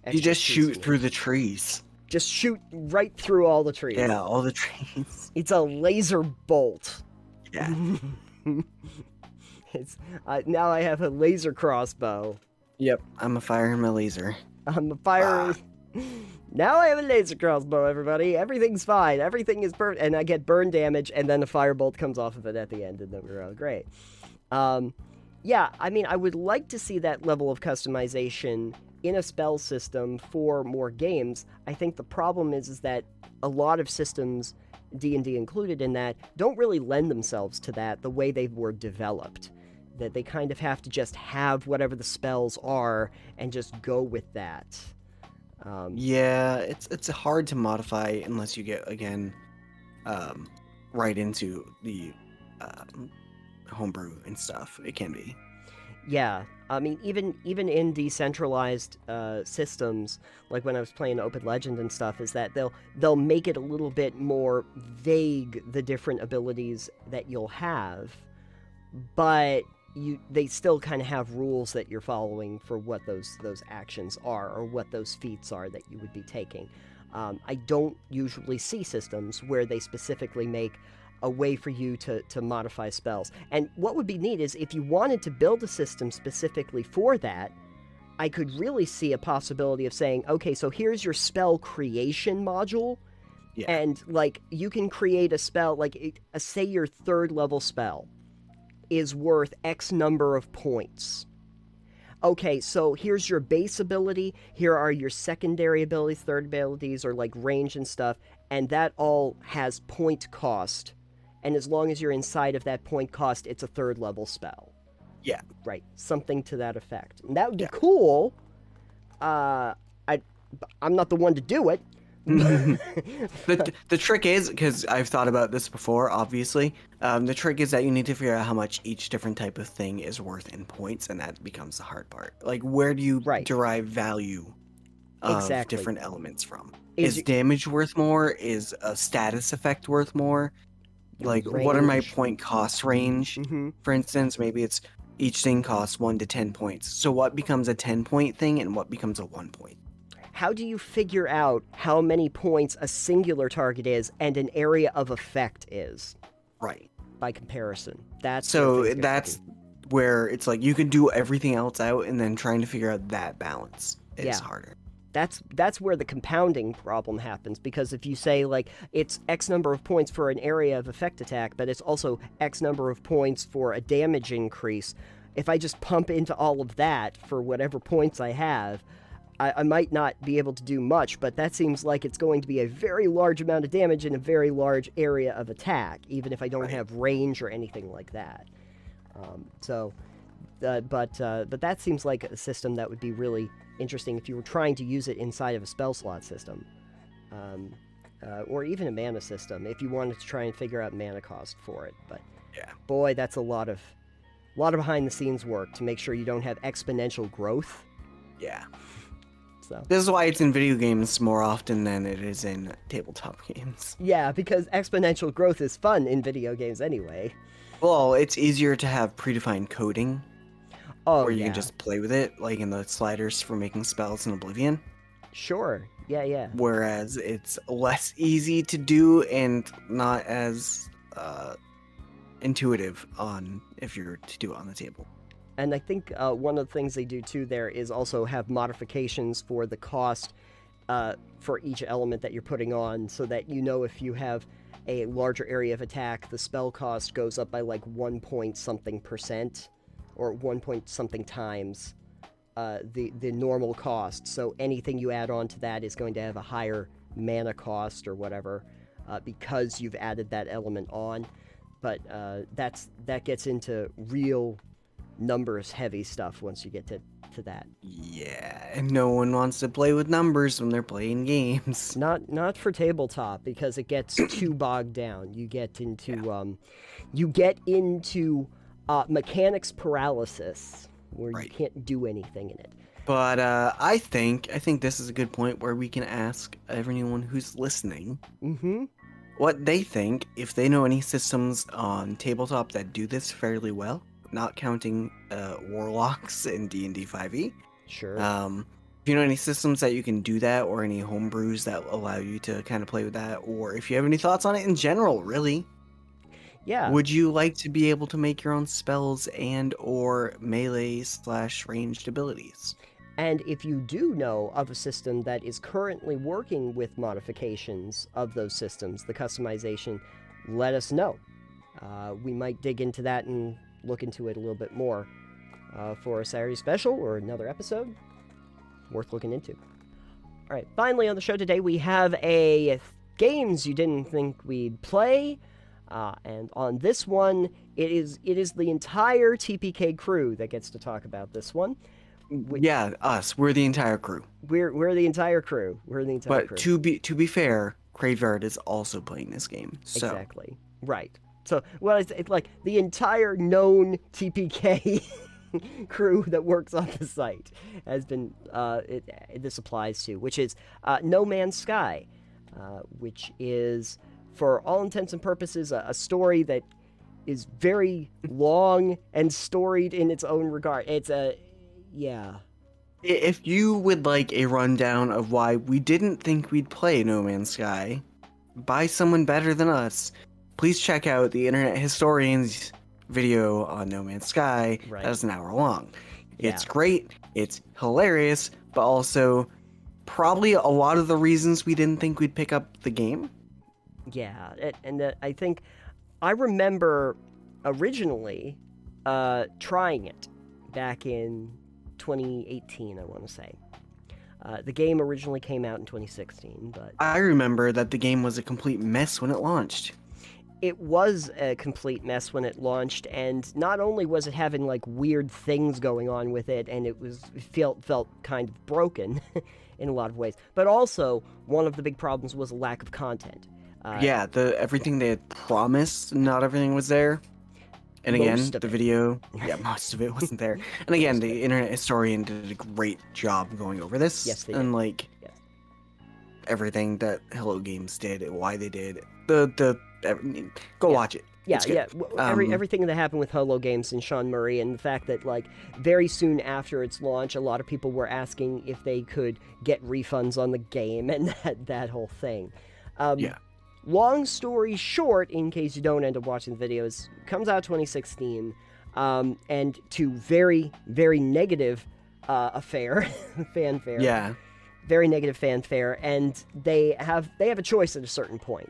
You just shoot through the trees. Just shoot right through all the trees. Yeah, all the trees. It's a laser bolt. Yeah. Now I have a laser crossbow. Yep, I'm a fire and a laser. I'm a fire. Now I have a laser crossbow, everybody. Everything's fine. Everything is perfect. And I get burn damage, and then a firebolt comes off of it at the end, and then we're all great. Yeah, I mean, I would like to see that level of customization in a spell system for more games. I think the problem is that a lot of systems, D&D included in that, don't really lend themselves to that the way they were developed. That they kind of have to just have whatever the spells are and just go with that. Yeah, it's hard to modify unless you get, again, right into the homebrew and stuff. It can be. Yeah, I mean, even in decentralized systems, like when I was playing Open Legend and stuff, is that they'll make it a little bit more vague, the different abilities that you'll have, but they still kind of have rules that you're following for what those actions are or what those feats are that you would be taking. I don't usually see systems where they specifically make a way for you to modify spells. And what would be neat is if you wanted to build a system specifically for that, I could really see a possibility of saying, okay, so here's your spell creation module. Yeah. And, like, you can create a spell, like, say your 3rd level spell is worth X number of points. Okay, so here's your base ability, here are your secondary abilities, third abilities, or, like, range and stuff, and that all has point cost. And as long as you're inside of that point cost, it's a 3rd level spell. Yeah. Right, something to that effect. And that would be cool. I'm not the one to do it. The trick is, because I've thought about this before, obviously, the trick is that you need to figure out how much each different type of thing is worth in points, and that becomes the hard part. Like, where do you derive value of different elements from? Is damage worth more? Is a status effect worth more? Like, what are my point cost range? For instance, maybe it's each thing costs 1 to 10 points. So what becomes a 10-point thing and what becomes a 1 point? How do you figure out how many points a singular target is and an area of effect is? Right. By comparison. That's where it's like you can do everything else out, and then trying to figure out that balance is harder. That's where the compounding problem happens, because if you say, like, it's X number of points for an area of effect attack, but it's also X number of points for a damage increase, if I just pump into all of that for whatever points I have, I might not be able to do much, but that seems like it's going to be a very large amount of damage in a very large area of attack, even if I don't have range or anything like that. But that seems like a system that would be really interesting if you were trying to use it inside of a spell slot system, or even a mana system, if you wanted to try and figure out mana cost for it. But boy, that's a lot of behind the scenes work to make sure you don't have exponential growth. Yeah. So. This is why it's in video games more often than it is in tabletop games. Yeah, because exponential growth is fun in video games anyway. Well, it's easier to have predefined coding. Where you can just play with it, like in the sliders for making spells in Oblivion. Sure. Yeah. Whereas it's less easy to do and not as intuitive if you're to do it on the table. And I think one of the things they do too there is also have modifications for the cost for each element that you're putting on, so that you know if you have a larger area of attack, the spell cost goes up by like 1 point something %, or 1 point something times the normal cost. So anything you add on to that is going to have a higher mana cost or whatever, because you've added that element on. But that gets into real numbers heavy stuff once you get to that. Yeah, and no one wants to play with numbers when they're playing games. Not for tabletop, because it gets too bogged down. You get into mechanics paralysis, where you can't do anything in it. But I think this is a good point where we can ask everyone who's listening what they think, if they know any systems on tabletop that do this fairly well. Not counting warlocks in D&D 5e. Sure. If you know any systems that you can do that, or any homebrews that allow you to kind of play with that, or if you have any thoughts on it in general, really. Yeah. Would you like to be able to make your own spells and or melee/ranged abilities? And if you do know of a system that is currently working with modifications of those systems, the customization, let us know. We might dig into that and look into it a little bit more for a Saturday special or another episode. Worth looking into. All right, finally on the show today we have a games you didn't think we'd play, and on this one it is the entire TPK crew that gets to talk about this one. Yeah, us. We're the entire crew. We're the entire crew. But to be fair, Craveyard is also playing this game. So. Exactly. Right. So, well, it's like the entire known TPK crew that works on the site has been, this applies to, which is No Man's Sky, which is, for all intents and purposes, a story that is very long and storied in its own regard. If you would like a rundown of why we didn't think we'd play No Man's Sky by someone better than us, please check out the Internet Historian's video on No Man's Sky. Right. That is an hour long. It's Yeah. great. It's hilarious, but also probably a lot of the reasons we didn't think we'd pick up the game. Yeah, and I think I remember originally trying it back in 2018, I want to say. The game originally came out in 2016, but I remember that the game was a complete mess when it launched. it was a complete mess when it launched, and not only was it having like weird things going on with it, and it felt kind of broken in a lot of ways, but also one of the big problems was a lack of content. Yeah, everything they had promised, not everything was there. And again, the video, yeah, most of it wasn't there. And again, the Internet Historian did a great job going over this. Yes, they and did. like Yes. everything that Hello Games did, why they did, go watch it. Yeah, It's good. everything that happened with Holo Games and Sean Murray, and the fact that like very soon after its launch, a lot of people were asking if they could get refunds on the game, and that whole thing. Yeah. Long story short, in case you don't end up watching the videos, comes out 2016, and to very, very negative fanfare. Yeah. Very negative fanfare, and they have a choice at a certain point.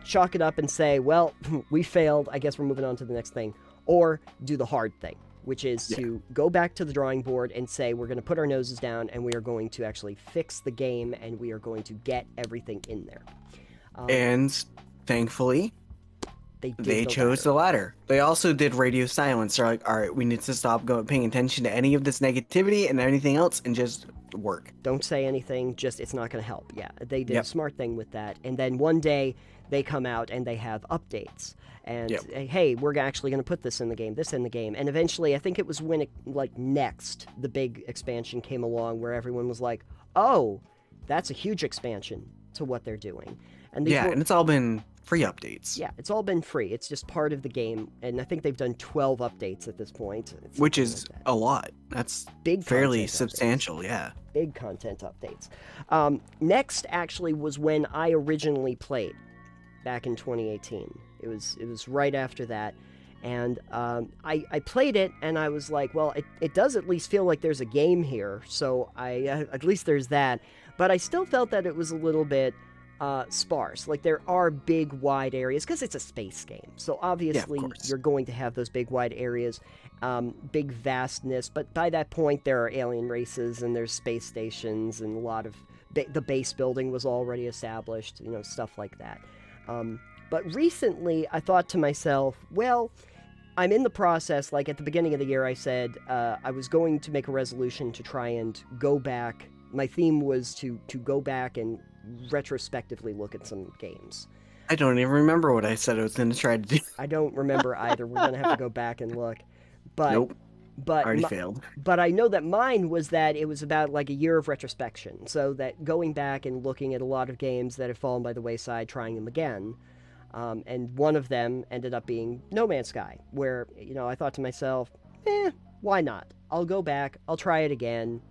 Chalk it up and say, well, we failed, I guess we're moving on to the next thing. Or do the hard thing, which is to go back to the drawing board and say, we're going to put our noses down and we are going to actually fix the game and we are going to get everything in there. And thankfully, they chose the latter. They also did radio silence. They're like, all right, we need to stop paying attention to any of this negativity and anything else and just work. Don't say anything, just it's not going to help. Yeah, they did a smart thing with that. And then one day they come out and they have updates. And hey, we're actually going to put this in the game, And eventually, I think it was when it, like, Next, the big expansion came along where everyone was like, oh, that's a huge expansion to what they're doing. And and it's all been free updates. Yeah, it's all been free. It's just part of the game, and I think they've done 12 updates at this point. Which is a lot. That's big, fairly substantial, Big content updates. Next, actually, was when I originally played, back in 2018. It was right after that, and I played it, and I was like, well, it does at least feel like there's a game here, so at least there's that. But I still felt that it was a little bit sparse. Like, there are big, wide areas, because it's a space game. So obviously, you're going to have those big, wide areas, big vastness. But by that point, there are alien races, and there's space stations, and a lot of the base building was already established, stuff like that. But recently, I thought to myself, well, I'm in the process. Like, at the beginning of the year, I said I was going to make a resolution to try and go back. My theme was to go back and retrospectively look at some games. I don't even remember what I said I was going to try to do. I don't remember either. We're going to have to go back and look. But, nope. But already failed. But I know that mine was that it was about like a year of retrospection. So that going back and looking at a lot of games that have fallen by the wayside, trying them again. And one of them ended up being No Man's Sky, where, I thought to myself, why not? I'll go back. I'll try it again.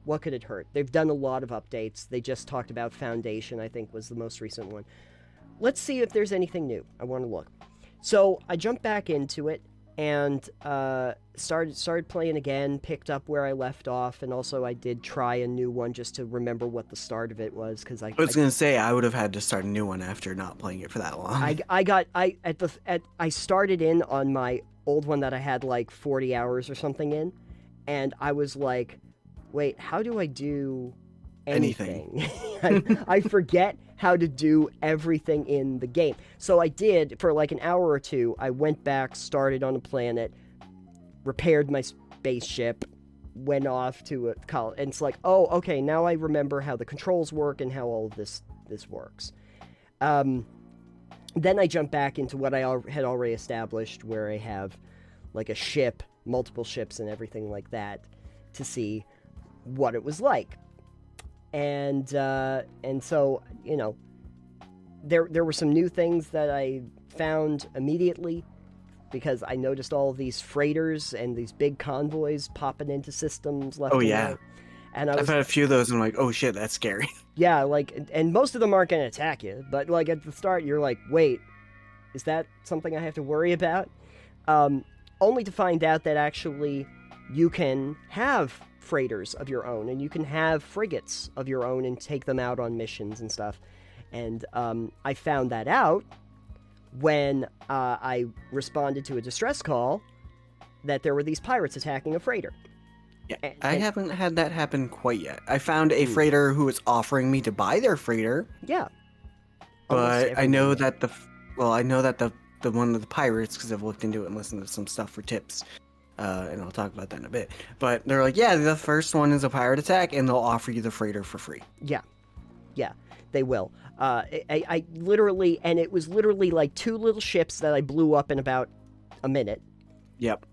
What could it hurt? They've done a lot of updates. They just talked about Foundation, I think, was the most recent one. Let's see if there's anything new. I want to look. So I jumped back into it and started playing again, picked up where I left off, and also I did try a new one just to remember what the start of it was, because I was going to say I would have had to start a new one after not playing it for that long. I started in on my old one that I had like 40 hours or something in, and I was like, wait, how do I do anything? I forget how to do everything in the game. So I did, for like an hour or two, I went back, started on a planet, repaired my spaceship, went off to a college, and it's like, oh, okay, now I remember how the controls work and how all of this works. Then I jumped back into what I had already established, where I have like a ship, multiple ships and everything like that, to see what it was like. And so, there were some new things that I found immediately, because I noticed all of these freighters and these big convoys popping into systems left and right. And I've had a few of those, and I'm like, oh shit, that's scary. Yeah, like, and most of them aren't going to attack you, but like at the start, you're like, wait, Is that something I have to worry about? Only to find out that actually you can have freighters of your own, and you can have frigates of your own and take them out on missions and stuff. And I found that out when I responded to a distress call that there were these pirates attacking a freighter. Yeah, I haven't had that happen quite yet. I found a freighter who was offering me to buy their freighter. Yeah. But I know that the one of the pirates, because I've looked into it and listened to some stuff for tips, and I'll talk about that in a bit. But they're like, yeah, the first one is a pirate attack, and they'll offer you the freighter for free. Yeah, they will. I literally, and it was literally like 2 little ships that I blew up in about a minute. Yep.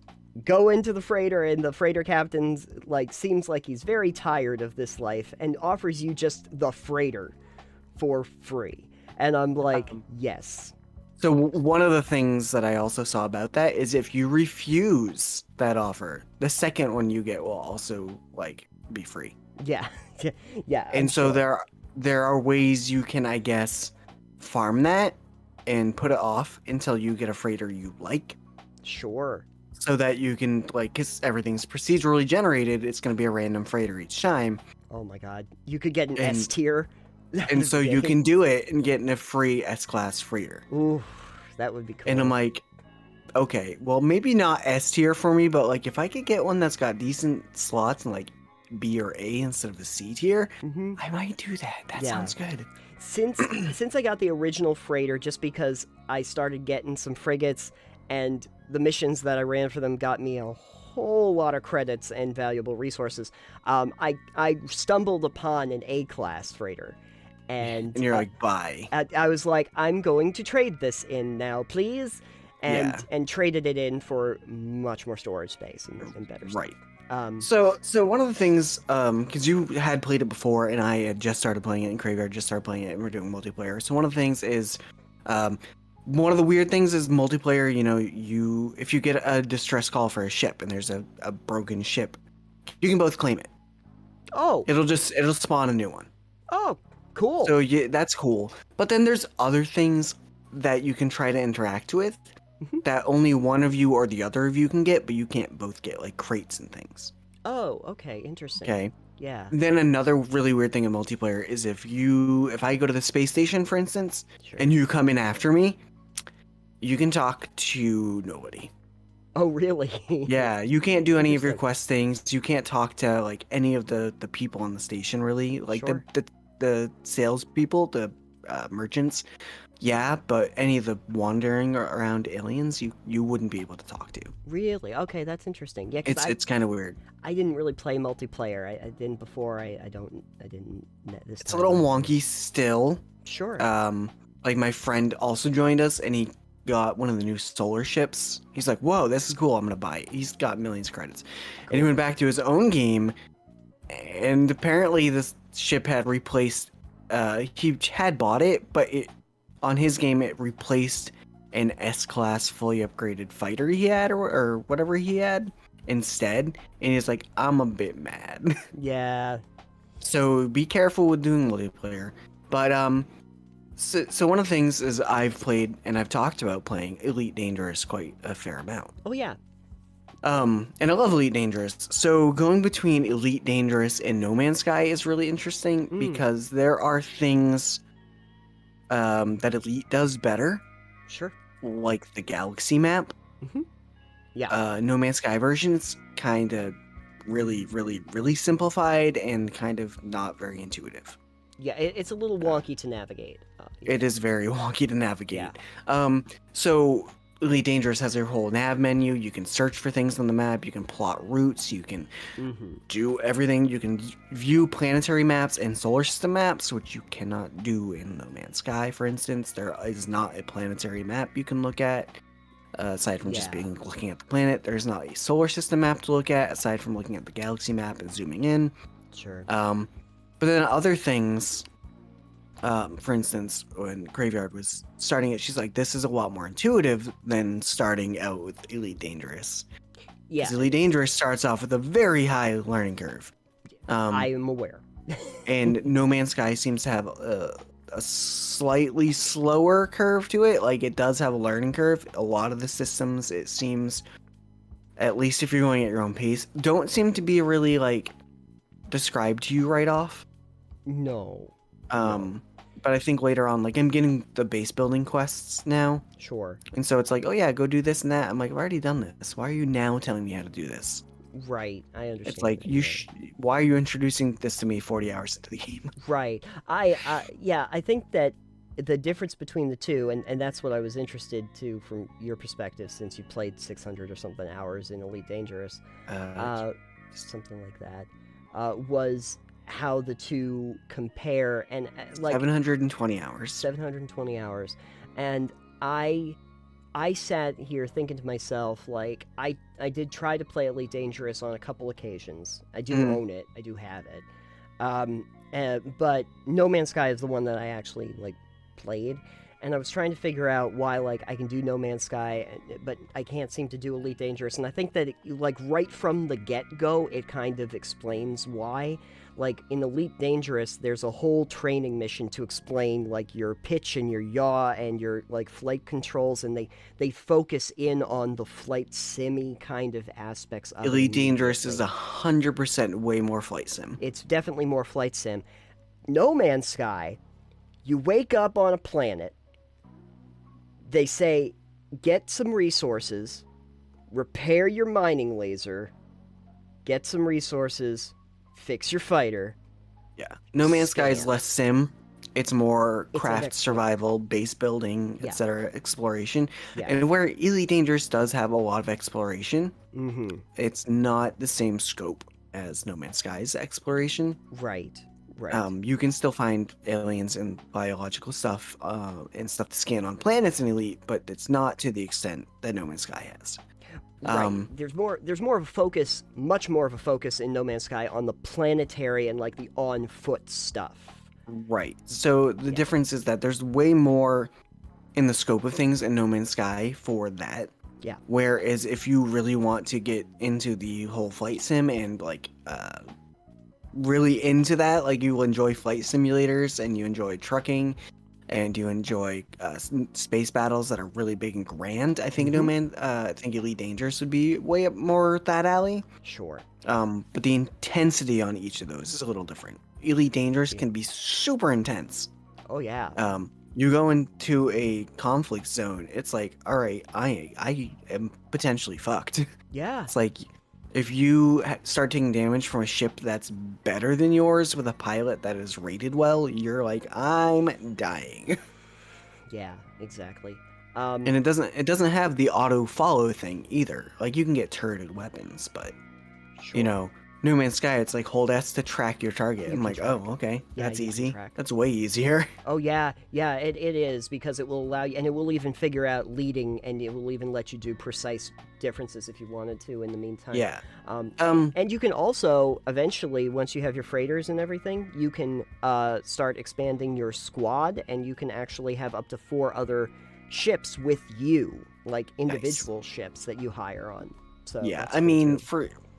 Go into the freighter, and the freighter captain's seems like he's very tired of this life and offers you just the freighter for free. And I'm like, yes. So one of the things that I also saw about that is if you refuse that offer, the second one you get will also be free. Yeah. Yeah. And so there are ways you can, I guess, farm that and put it off until you get a freighter you like. Sure. So that you can, because everything's procedurally generated, it's going to be a random freighter each time. Oh my god. You could get an S tier. And so you can do it and get a free S-class freighter. Ooh, that would be cool. And I'm like, okay, well, maybe not S tier for me, but if I could get one that's got decent slots and B or A instead of a C tier, I might do that. That sounds good. Since I got the original freighter, just because I started getting some frigates, and the missions that I ran for them got me a whole lot of credits and valuable resources, I stumbled upon an A-class freighter. And you're like, bye. I was like, I'm going to trade this in now, please. And traded it in for much more storage space and better stuff. Right. So one of the things, because you had played it before, and I had just started playing it, and Graveyard just started playing it, and we're doing multiplayer. So one of the things is, one of the weird things is multiplayer. If you get a distress call for a ship, and there's a broken ship, you can both claim it. Oh. It'll spawn a new one. Oh, cool. So that's cool. But then there's other things that you can try to interact with that only one of you or the other of you can get, but you can't both get, crates and things. Oh, okay, interesting. Okay. Yeah. Then another really weird thing in multiplayer is if I go to the space station, for instance, and you come in after me, you can talk to nobody. Oh, really? Yeah, you can't do any of your quest things. You can't talk to any of the people on the station, really. The salespeople, the merchants. Yeah, but any of the wandering around aliens, you wouldn't be able to talk to. Really? Okay, that's interesting. Yeah, it's kind of weird. I didn't really play multiplayer. I didn't before. I didn't this It's a little wonky still. Sure. My friend also joined us, and he got one of the new solar ships. He's like, whoa, this is cool, I'm gonna buy it. He's got millions of credits. Cool. And he went back to his own game, and apparently this ship had replaced, he had bought it, but on his game it replaced an S-class fully upgraded fighter he had, or whatever he had instead, and he's like, I'm a bit mad. Yeah. So be careful with doing multiplayer. But So one of the things is I've played, and I've talked about playing Elite Dangerous quite a fair amount. Oh, yeah. And I love Elite Dangerous. So going between Elite Dangerous and No Man's Sky is really interesting because there are things that Elite does better. Sure. Like the Galaxy map. Yeah. No Man's Sky version is kind of really, really, really simplified and kind of not very intuitive. Yeah, it's a little wonky to navigate. It is very wonky to navigate. Yeah. So Elite Dangerous has their whole nav menu. You can search for things on the map. You can plot routes. You can do everything. You can view planetary maps and solar system maps, which you cannot do in No Man's Sky, for instance. There is not a planetary map you can look at, aside from just looking at the planet. There's not a solar system map to look at, aside from looking at the galaxy map and zooming in. Sure. But then other things, for instance, when Graveyard was starting it, she's like, this is a lot more intuitive than starting out with Elite Dangerous. Yeah. Because Elite Dangerous starts off with a very high learning curve. I am aware. And No Man's Sky seems to have a a slightly slower curve to it. Like, it does have a learning curve. A lot of the systems, it seems, at least if you're going at your own pace, don't seem to be really, like, described to you right off. No. But I think later on, like, I'm getting the base building quests now. Sure. And so it's like, oh yeah, go do this and that. I'm like, I've already done this. Why are you now telling me how to do this? Right, I understand. It's like, why are you introducing this to me 40 hours into the game? Right. I think that the difference between the two, and that's what I was interested to from your perspective, since you played 600 or something hours in Elite Dangerous, something like that, was how the two compare, and like 720 hours. 720 hours, and I sat here thinking to myself, like, I did try to play Elite Dangerous on a couple occasions. I do own it. I do have it. But No Man's Sky is the one that I actually, like, played. And I was trying to figure out why, like, I can do No Man's Sky, but I can't seem to do Elite Dangerous. And I think that, like, right from the get-go, it kind of explains why. Like, in Elite Dangerous, there's a whole training mission to explain, like, your pitch and your yaw and your, like, flight controls, and they focus in on the flight sim-y kind of aspects of Elite Dangerous is 100% way more flight sim. It's definitely more flight sim. No Man's Sky, you wake up on a planet, they say, get some resources, repair your mining laser, get some resources, fix your fighter. Yeah. No Man's Sky is less sim. It's more craft, survival, base building, etc., exploration. Yeah. And where Elite Dangerous does have a lot of exploration, it's not the same scope as No Man's Sky's exploration. Right. You can still find aliens and biological stuff and stuff to scan on planets in Elite, but it's not to the extent that No Man's Sky has. Right. There's more of a focus, much more of a focus in No Man's Sky on the planetary and, like, the on-foot stuff. Right. So the difference is that there's way more in the scope of things in No Man's Sky for that. Yeah. Whereas if you really want to get into the whole flight sim and, like, really into that, like, you will enjoy flight simulators and you enjoy trucking and you enjoy space battles that are really big and grand, I think I think Elite Dangerous would be way up more that alley. Sure. But the intensity on each of those is a little different. Elite Dangerous can be super intense. Oh yeah. You go into a conflict zone, it's like, all right, I am potentially fucked. Yeah. It's like, if you start taking damage from a ship that's better than yours with a pilot that is rated well, you're like, I'm dying. Yeah, exactly. And it doesn't have the auto follow thing either. Like, you can get turreted weapons, but you know, No Man's Sky, it's like hold S to track your target. I'm like, oh, okay, that's easy. That's way easier. Oh yeah, it is, because it will allow you, and it will even figure out leading, and it will even let you do precise differences if you wanted to in the meantime. Yeah. And you can also eventually, once you have your freighters and everything, you can start expanding your squad, and you can actually have up to 4 other ships with you, like individual ships that you hire on. So yeah, I mean,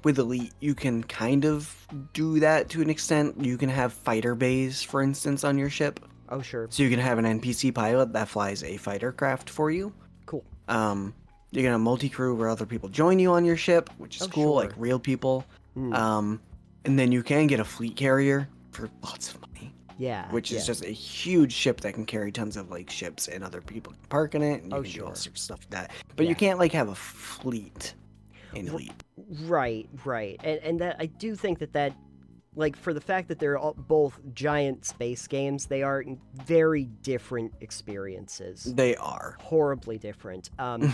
with Elite, you can kind of do that to an extent. You can have fighter bays, for instance, on your ship. Oh, sure. So you can have an NPC pilot that flies a fighter craft for you. Cool. You can have multi-crew where other people join you on your ship, which is cool, like real people. And then you can get a fleet carrier for lots of money. Yeah. Which is just a huge ship that can carry tons of, like, ships, and other people can park in it, and you can do all sorts of stuff like that. But you can't, like, have a fleet in Elite. Right. And that, I do think that, like, for the fact that they're both giant space games, they are very different experiences. They are. Horribly different. And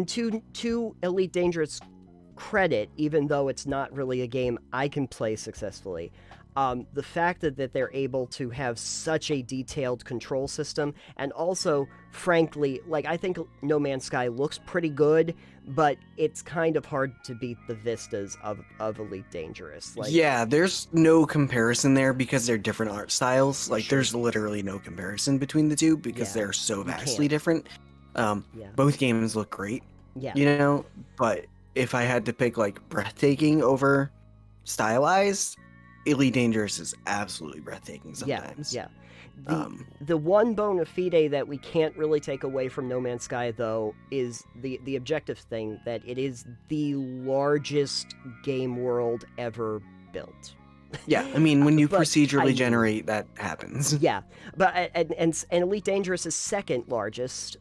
to Elite Dangerous credit, even though it's not really a game I can play successfully, the fact that they're able to have such a detailed control system, and also, frankly, like, I think No Man's Sky looks pretty good, but it's kind of hard to beat the vistas of Elite Dangerous. Like, yeah, there's no comparison there because they're different art styles. Like, there's literally no comparison between the two because they're so vastly different. Both games look great, you know, but if I had to pick, like, breathtaking over stylized, Elite Dangerous is absolutely breathtaking sometimes. Yeah. The one bona fide that we can't really take away from No Man's Sky, though, is the objective thing, that it is the largest game world ever built. Yeah, I mean, when you procedurally generate, that happens. Yeah, but and Elite Dangerous is second largest.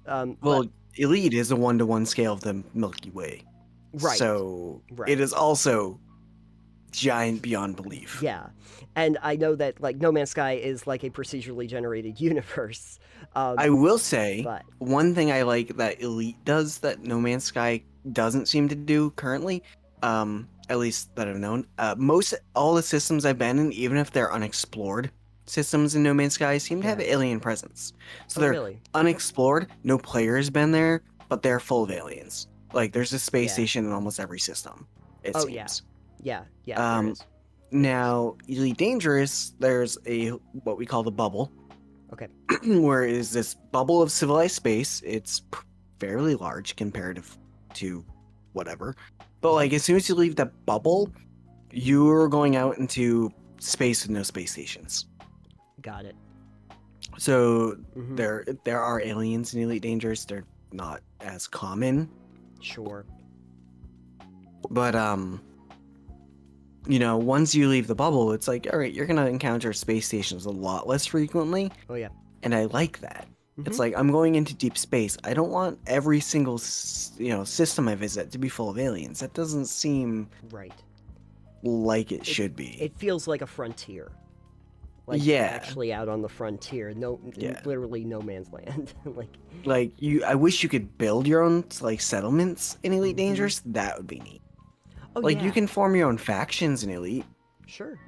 Elite is a 1-to-1 scale of the Milky Way. Right. So it is also giant beyond belief. Yeah, and I know that like No Man's Sky is like a procedurally generated universe. I will say one thing I like that Elite does that No Man's Sky doesn't seem to do currently, at least that I've known. All the systems I've been in, even if they're unexplored systems in No Man's Sky, seem to have alien presence. So they're really unexplored. No player has been there, but they're full of aliens. Like there's a space station in almost every system. It seems. Yeah. Now, Elite Dangerous, there's what we call the bubble. Okay. Where it is this bubble of civilized space. It's fairly large comparative to whatever. But like as soon as you leave the bubble, you're going out into space with no space stations. Got it. So there are aliens in Elite Dangerous. They're not as common. Sure. But once you leave the bubble, it's like, all right, you're gonna encounter space stations a lot less frequently. Oh yeah. And I like that. It's like I'm going into deep space. I don't want every single system I visit to be full of aliens. That doesn't seem right like it should be. It feels like a frontier. Like actually out on the frontier. Literally no man's land. I wish you could build your own like settlements in Elite Dangerous. That would be neat. Oh, you can form your own factions in Elite. Sure.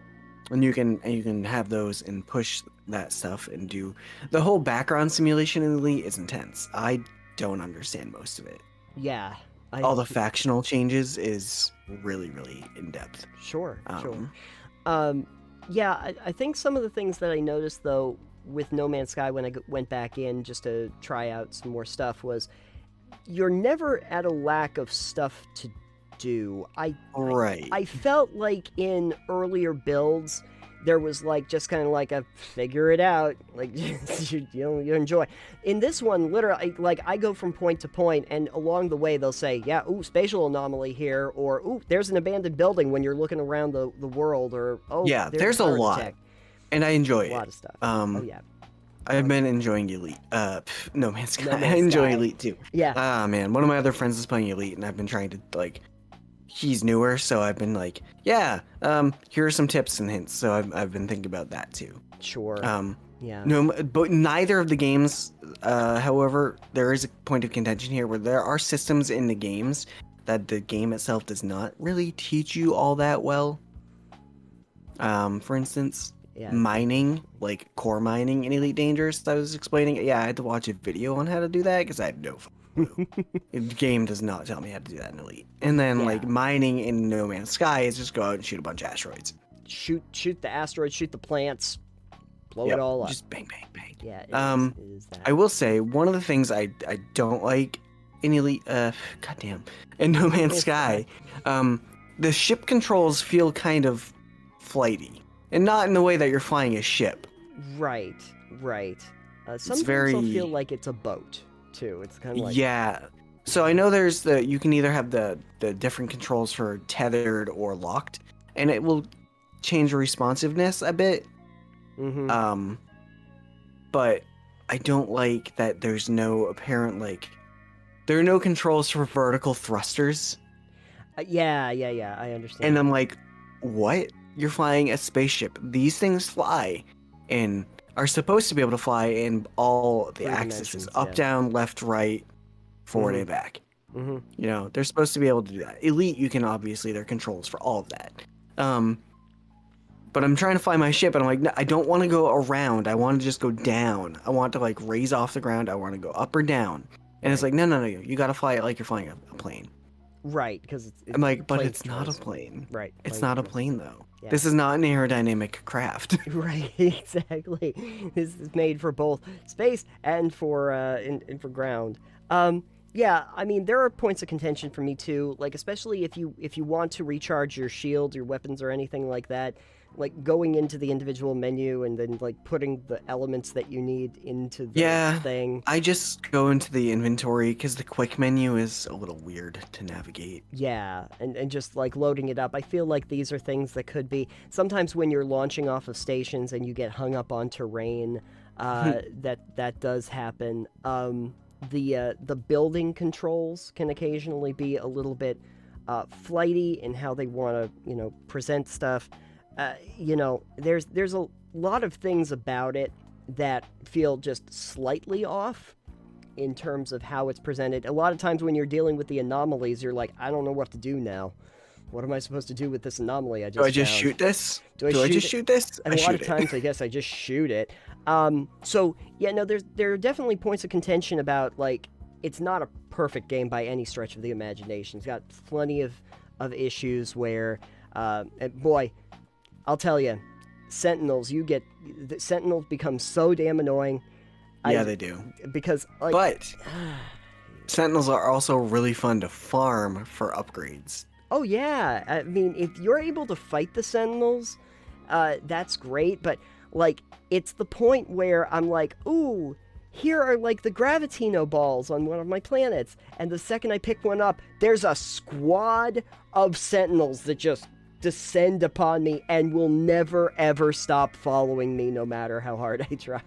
And you can have those and push that stuff and do the whole background simulation in Elite is intense. I don't understand most of it. Yeah. All the factional changes is really, really in depth. Sure. Yeah, I think some of the things that I noticed though with No Man's Sky when I went back in just to try out some more stuff was you're never at a lack of stuff to do. I felt like in earlier builds there was like just kind of like a figure it out, like you enjoy. In this one, literally, like I go from point to point, and along the way they'll say, yeah, ooh, spatial anomaly here, or ooh, there's an abandoned building when you're looking around the world, or there's a lot, and I enjoy it. A lot of stuff. I've been enjoying Elite. No Man's Sky. I enjoy Elite too. Yeah. Ah man, one of my other friends is playing Elite, and I've been trying to like. He's newer, so I've been like, here are some tips and hints. So I've been thinking about that too. Sure. Yeah. No, but neither of the games, however, there is a point of contention here where there are systems in the games that the game itself does not really teach you all that well. For instance, mining, like core mining in Elite Dangerous, I was explaining. Yeah, I had to watch a video on how to do that because I had no clue. The game does not tell me how to do that in Elite. And then like mining in No Man's Sky is just go out and shoot a bunch of asteroids. Shoot the asteroids, shoot the plants, blow it all up. Just bang, bang, bang. Yeah. It is that. I will say one of the things I don't like in Elite, in No Man's Sky, the ship controls feel kind of flighty, and not in the way that you're flying a ship. Right. Sometimes I'll feel like it's a boat. Too. It's kind of like So I know there's you can either have the different controls for tethered or locked, and it will change the responsiveness a bit. But I don't like that there's no apparent there are no controls for vertical thrusters. Yeah, I understand. And I'm like, what? You're flying a spaceship. These things fly and are supposed to be able to fly in all the axes, up, down, left, right, forward, and back. They're supposed to be able to do that. Elite, you can obviously, there are controls for all of that. But I'm trying to fly my ship, and I'm like, no, I don't want to go around. I want to just go down. I want to raise off the ground. I want to go up or down. And it's like, no, you got to fly it like you're flying a plane. Right, because I'm like, but it's not a plane. Right. It's not a plane, though. Yeah. This is not an aerodynamic craft. Right, exactly. This is made for both space and for for ground. Yeah, I mean there are points of contention for me too. Like especially if you want to recharge your shield, your weapons, or anything like that. like going into the individual menu and then like putting the elements that you need into the thing. I just go into the inventory because the quick menu is a little weird to navigate. Yeah, and just like loading it up. I feel like these are things that could be sometimes when you're launching off of stations and you get hung up on terrain. That does happen. The building controls can occasionally be a little bit flighty in how they want to present stuff. There's a lot of things about it that feel just slightly off in terms of how it's presented. A lot of times when you're dealing with the anomalies, you're like, I don't know what to do now. What am I supposed to do with this anomaly I just Do I just found? shoot this? Do I just shoot this? And a lot of times, I guess I just shoot it. There are definitely points of contention about, like, it's not a perfect game by any stretch of the imagination. It's got plenty of issues where, boy, I'll tell you, Sentinels, Sentinels become so damn annoying. Yeah, they do. Because, like... But, Sentinels are also really fun to farm for upgrades. Oh, yeah. I mean, if you're able to fight the Sentinels, that's great. But, like, it's the point where I'm like, ooh, here are, like, the Gravitino balls on one of my planets. And the second I pick one up, there's a squad of Sentinels that just descend upon me and will never, ever stop following me no matter how hard I try.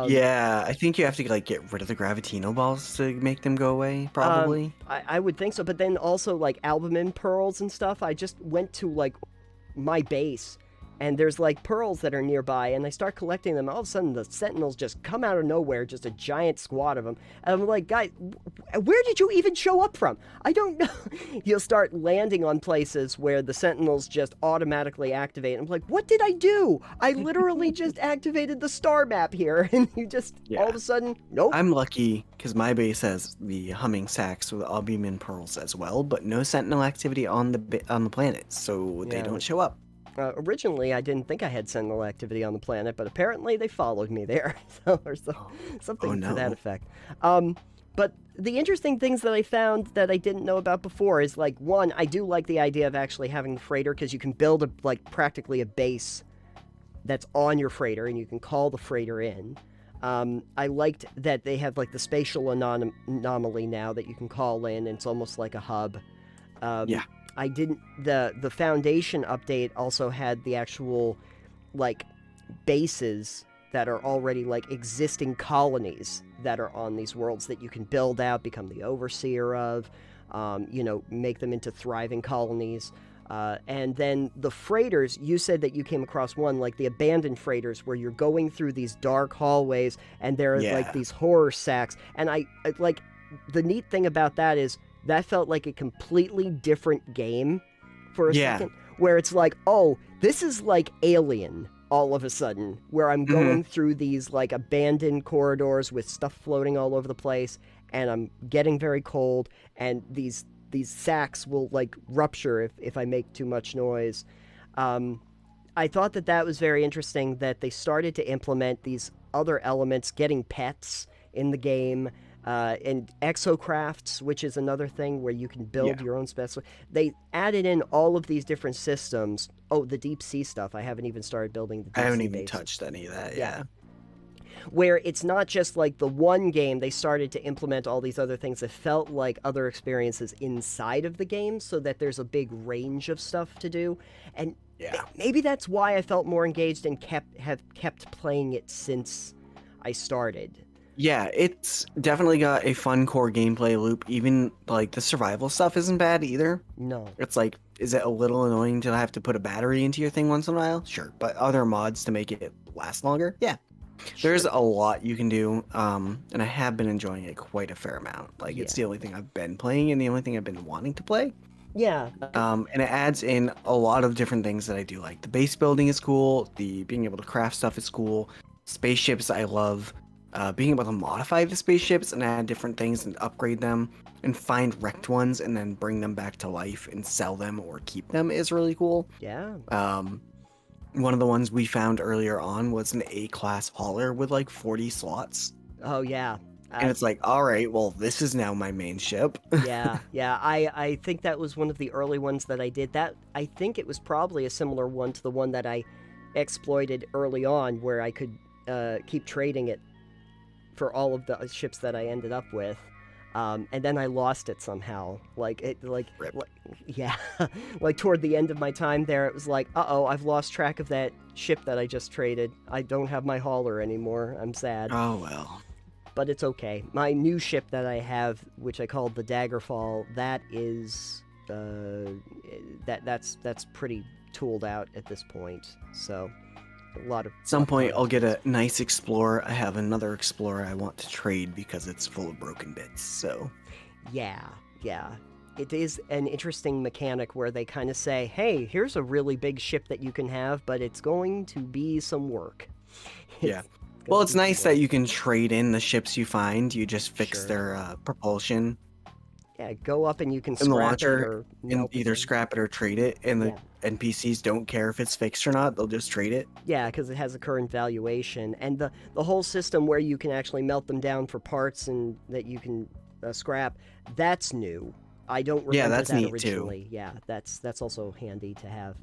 Yeah, I think you have to, like, get rid of the Gravitino balls to make them go away, probably. I would think so, but then also, like, albumin pearls and stuff, I just went to, like, my base, and there's, like, pearls that are nearby, and I start collecting them, all of a sudden the Sentinels just come out of nowhere, just a giant squad of them, and I'm like, guys, where did you even show up from? I don't know. You'll start landing on places where the Sentinels just automatically activate, and I'm like, what did I do? I literally just activated the star map here, and you just, all of a sudden, nope. I'm lucky, because my base has the humming sacks with albumin pearls as well, but no Sentinel activity on the planet, so they don't show up. Originally, I didn't think I had Sentinel activity on the planet, but apparently they followed me there, or something to that effect. But the interesting things that I found that I didn't know about before is, like, one, I do like the idea of actually having the freighter, because you can build, practically a base that's on your freighter, and you can call the freighter in. I liked that they have, like, the spatial anomaly now that you can call in, and it's almost like a hub. I didn't... The Foundation update also had the actual, like, bases that are already, like, existing colonies that are on these worlds that you can build out, become the overseer of, make them into thriving colonies. And then the freighters, you said that you came across one, like the abandoned freighters, where you're going through these dark hallways, and there are, like, these horror sacks. And I like, the neat thing about that is, that felt like a completely different game for a second, where it's like, oh, this is like Alien all of a sudden, where I'm going through these, like, abandoned corridors with stuff floating all over the place, and I'm getting very cold, and these sacks will, like, rupture if I make too much noise. I thought that was very interesting that they started to implement these other elements, getting pets in the game, and exocrafts, which is another thing where you can build your own special. They added in all of these different systems. Oh, the deep sea stuff. I haven't even started building the deep sea. I haven't even bases. touched any of that. Where it's not just like the one game, they started to implement all these other things that felt like other experiences inside of the game, so that there's a big range of stuff to do. And maybe that's why I felt more engaged and have kept playing it since I started. Yeah, it's definitely got a fun core gameplay loop. Even, like, the survival stuff isn't bad either. No. It's like, is it a little annoying to have to put a battery into your thing once in a while? Sure. But are there mods to make it last longer? Yeah. There's a lot you can do, and I have been enjoying it quite a fair amount. Like, it's the only thing I've been playing and the only thing I've been wanting to play. Yeah. And it adds in a lot of different things that I do. Like, the base building is cool. The being able to craft stuff is cool. Spaceships I love. Being able to modify the spaceships and add different things and upgrade them and find wrecked ones and then bring them back to life and sell them or keep them is really cool. Yeah. One of the ones we found earlier on was an A-class hauler with like 40 slots. Oh, yeah. And it's like, all right, well, this is now my main ship. Yeah. I think that was one of the early ones that I did. That I think it was probably a similar one to the one that I exploited early on, where I could keep trading it for all of the ships that I ended up with. And then I lost it somehow. Yeah, like toward the end of my time there, it was like, uh-oh, I've lost track of that ship that I just traded. I don't have my hauler anymore. I'm sad. Oh, well. But it's okay. My new ship that I have, which I called the Daggerfall, that is, that's pretty tooled out at this point. So, a lot of... At some point, I'll get a nice Explorer. I have another Explorer I want to trade because it's full of broken bits, so... Yeah. It is an interesting mechanic where they kind of say, hey, here's a really big ship that you can have, but it's going to be some work. Yeah. Well, it's nice that you can trade in the ships you find. You just fix their propulsion. Yeah, go up and you can in the scrap launcher, it or and either scrap it or trade it. And the NPCs don't care if it's fixed or not; they'll just trade it. Yeah, because it has a current valuation, and the whole system where you can actually melt them down for parts and that you can scrap. That's new. I don't remember that's that neat originally. too. Yeah, that's also handy to have.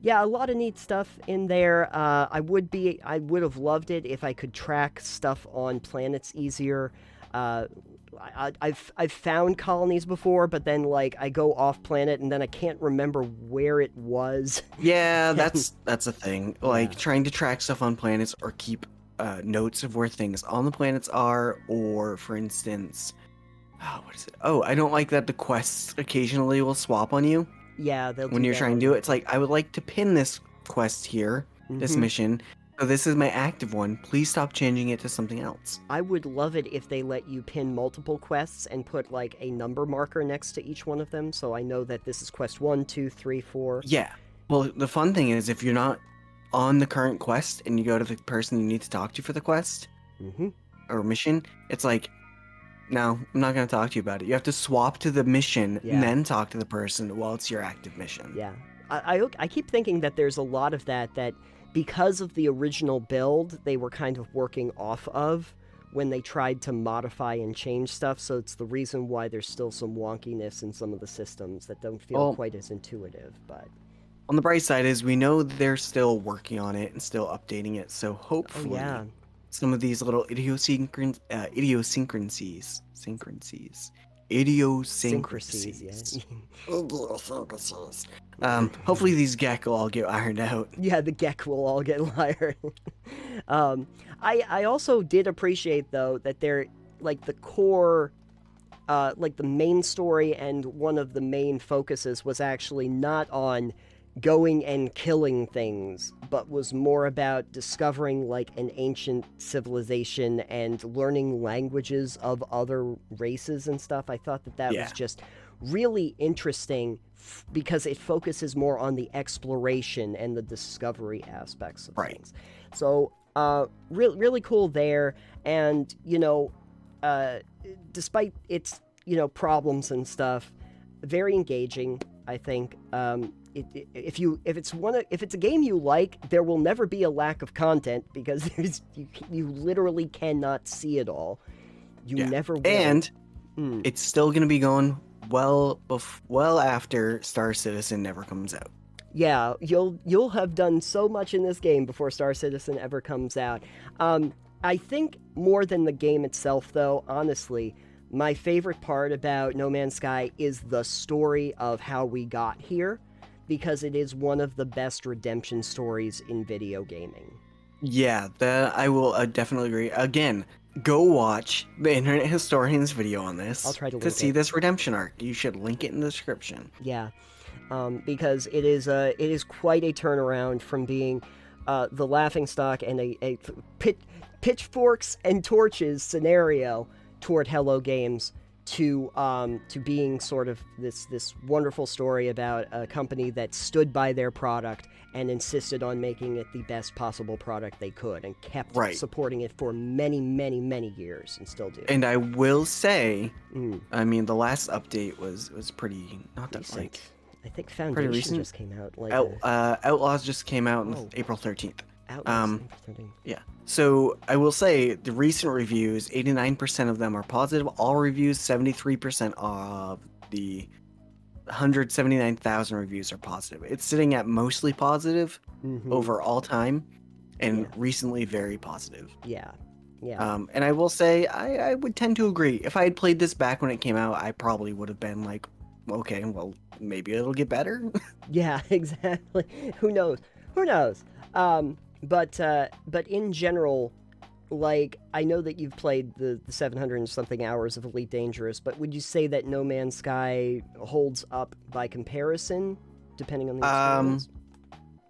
Yeah, a lot of neat stuff in there. I would have loved it if I could track stuff on planets easier. I've found colonies before, but then like I go off planet and then I can't remember where it was. Yeah, that's a thing. Like trying to track stuff on planets or keep notes of where things on the planets are, or for instance, what is it? Oh, I don't like that the quests occasionally will swap on you. Yeah, when you're trying to do it, it's like, I would like to pin this quest here, this mission. So this is my active one. Please stop changing it to something else. I would love it if they let you pin multiple quests and put like a number marker next to each one of them, so I know that this is quest 1, 2, 3, 4. Yeah. Well, the fun thing is if you're not on the current quest and you go to the person you need to talk to for the quest or mission, it's like, no, I'm not going to talk to you about it. You have to swap to the mission and then talk to the person while it's your active mission. Yeah. I keep thinking that there's a lot of that because of the original build, they were kind of working off of when they tried to modify and change stuff, so it's the reason why there's still some wonkiness in some of the systems that don't feel quite as intuitive, but... On the bright side is we know they're still working on it and still updating it, so hopefully... some of these little idiosyncrasies. Hopefully these Gek will all get ironed out. Yeah, the Gek will all get ironed. I also did appreciate, though, that they're, like, the core, like, the main story and one of the main focuses was actually not on going and killing things, but was more about discovering like an ancient civilization and learning languages of other races and stuff. I thought that was just really interesting because it focuses more on the exploration and the discovery aspects of things. So really cool there. And despite its problems and stuff, very engaging, I think. If it's a game you like, there will never be a lack of content because you literally cannot see it all. You never will. And it's still going to be going well after Star Citizen never comes out. Yeah, you'll have done so much in this game before Star Citizen ever comes out. I think more than the game itself, though, honestly, my favorite part about No Man's Sky is the story of how we got here, because it is one of the best redemption stories in video gaming. Yeah, I will definitely agree. Again, go watch the Internet Historian's video on this. I'll try to see this redemption arc. You should link it in the description. Yeah, because it is quite a turnaround from being the laughingstock and a pitchforks and torches scenario toward Hello Games to being sort of this wonderful story about a company that stood by their product and insisted on making it the best possible product they could and kept supporting it for many, many, many years and still do. And I will say, I mean, the last update was pretty, not that recent. I think Foundation just came out. Like Outlaws just came out on April 13th. Outlets. Yeah. So I will say the recent reviews, 89% of them are positive. All reviews, 73% of the 179,000 reviews are positive. It's sitting at mostly positive over all time, and recently very positive. Yeah. And I will say, I would tend to agree. If I had played this back when it came out, I probably would have been like, okay, well, maybe it'll get better. Yeah, exactly. Who knows? But in general, like, I know that you've played the 700 and something hours of Elite Dangerous, but would you say that No Man's Sky holds up by comparison, depending on the experience?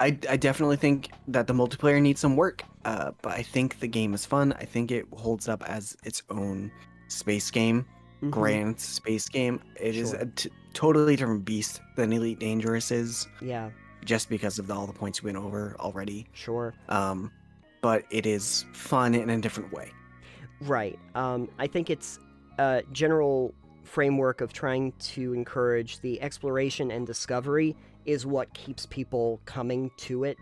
I definitely think that the multiplayer needs some work, but I think the game is fun. I think it holds up as its own space game, grand space game. It is a totally different beast than Elite Dangerous is. Yeah. Just because of all the points we went over already. Sure. But it is fun in a different way. Right. I think it's a general framework of trying to encourage the exploration and discovery is what keeps people coming to it.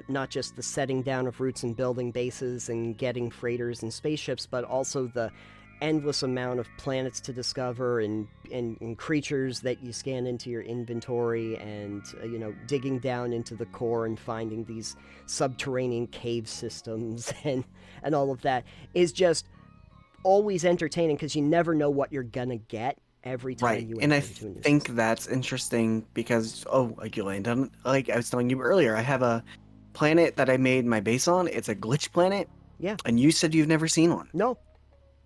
Not just the setting down of roots and building bases and getting freighters and spaceships, but also the endless amount of planets to discover and creatures that you scan into your inventory and, digging down into the core and finding these subterranean cave systems and all of that is just always entertaining because you never know what you're gonna get every time you enter and I into a new think system. that's interesting because, like you land on, like I was telling you earlier, I have a planet that I made my base on. It's a glitch planet. Yeah. And you said you've never seen one. No.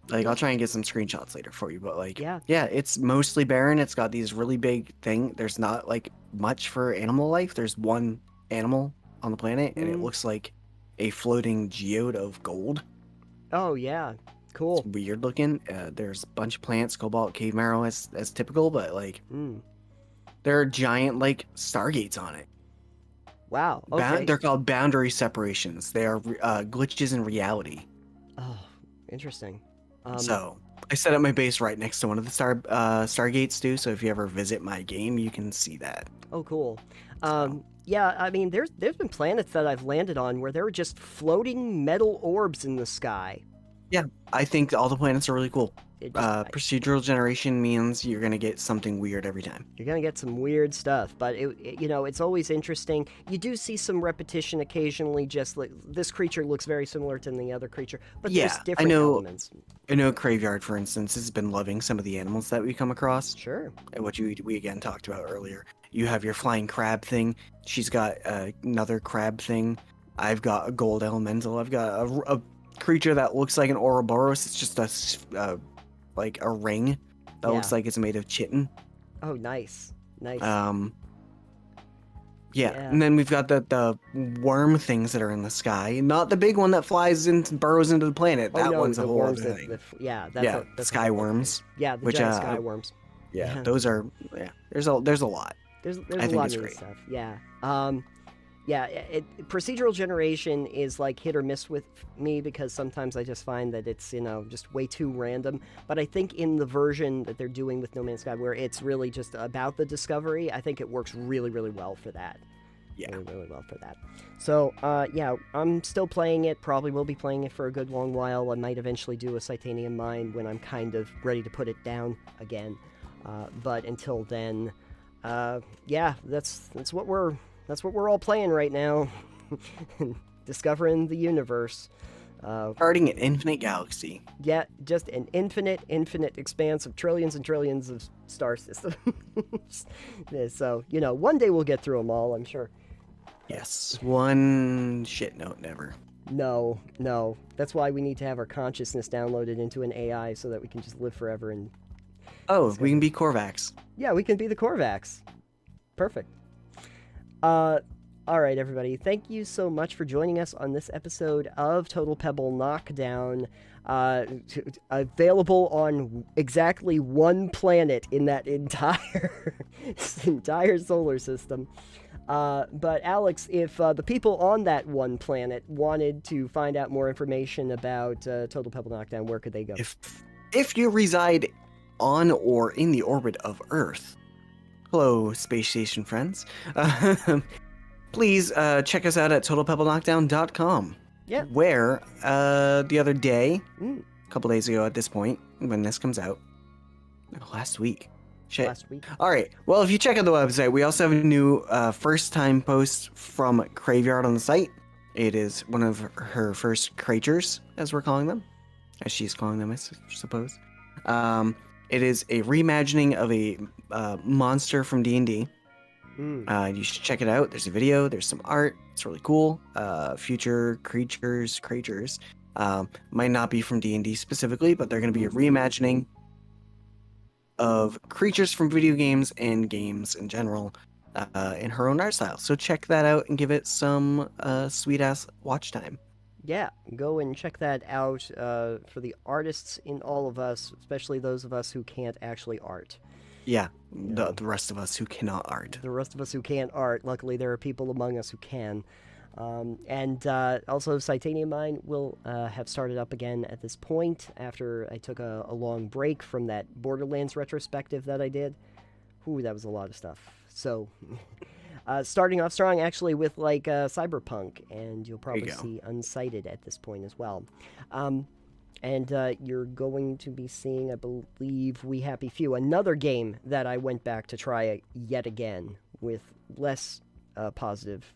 Like, I'll try and get some screenshots later for you, but like, Yeah, it's mostly barren. It's got these really big thing. There's not like much for animal life. There's one animal on the planet, and it looks like a floating geode of gold. Oh yeah, cool. It's weird looking. There's a bunch of plants, cobalt, cave marrow as typical, but like, there are giant like stargates on it. Wow. Okay. They're called boundary separations. They are glitches in reality. Oh, interesting. So I set up my base right next to one of the stargates too. So if you ever visit my game, you can see that. Oh, cool. Yeah, I mean, there's been planets that I've landed on where there were just floating metal orbs in the sky. Yeah, I think all the planets are really cool. Procedural generation means you're gonna get something weird every time. You're gonna get some weird stuff, but it's always interesting. You do see some repetition occasionally. Just like this creature looks very similar to the other creature, but there's different elements. I know Graveyard, for instance, has been loving some of the animals that we come across. Sure. Which we again talked about earlier. You have your flying crab thing. She's got another crab thing. I've got a gold elemental. I've got a creature that looks like an Ouroboros. It's just like a ring that looks like it's made of chitin. Oh, nice. Yeah, and then we've got the worm things that are in the sky. Not the big one that flies and burrows into the planet. That one's a whole other thing. That's sky worms. Yeah, the giant sky worms. Yeah, those are. Yeah, there's a lot. There's a lot of neat stuff. Yeah. Procedural generation is like hit or miss with me because sometimes I just find that it's, just way too random. But I think in the version that they're doing with No Man's Sky, where it's really just about the discovery, I think it works really, really well for that. Yeah. Really, really well for that. So, I'm still playing it. Probably will be playing it for a good long while. I might eventually do a Titanium Mine when I'm kind of ready to put it down again. But until then, that's what we're all playing right now. Discovering the universe. Starting an infinite galaxy. Yeah, just an infinite expanse of trillions and trillions of star systems. So, one day we'll get through them all, I'm sure. Yes. One shit note never. No. That's why we need to have our consciousness downloaded into an AI so that we can just live forever and... Oh, we can be Korvax. Yeah, we can be the Korvax. Perfect. All right, everybody. Thank you so much for joining us on this episode of Total Pebble Knockdown. Available on exactly one planet in that entire solar system. But Alex, if the people on that one planet wanted to find out more information about Total Pebble Knockdown, where could they go? If you reside on or in the orbit of Earth, hello, space station friends. please check us out at TotalPebbleKnockdown.com. Yeah. Where the other day, a couple days ago at this point, when this comes out, last week. Shit. Last week. All right. Well, if you check out the website, we also have a new first-time post from Graveyard on the site. It is one of her first creatures, as we're calling them, as she's calling them, I suppose. It is a reimagining of a monster from D&D. You should check it out. There's a video. There's some art. It's really cool. Future creatures. Might not be from D&D specifically, but they're going to be a reimagining of creatures from video games and games in general in her own art style. So check that out and give it some sweet-ass watch time. Yeah, go and check that out for the artists in all of us, especially those of us who can't actually art. Yeah, the rest of us who cannot art. The rest of us who can't art. Luckily, there are people among us who can. And also, Titanium Mine will have started up again at this point after I took a long break from that Borderlands retrospective that I did. Ooh, that was a lot of stuff. So, starting off strong actually with like Cyberpunk, and you'll probably see Unsighted at this point as well. And you're going to be seeing, I believe, We Happy Few, another game that I went back to try yet again with less positive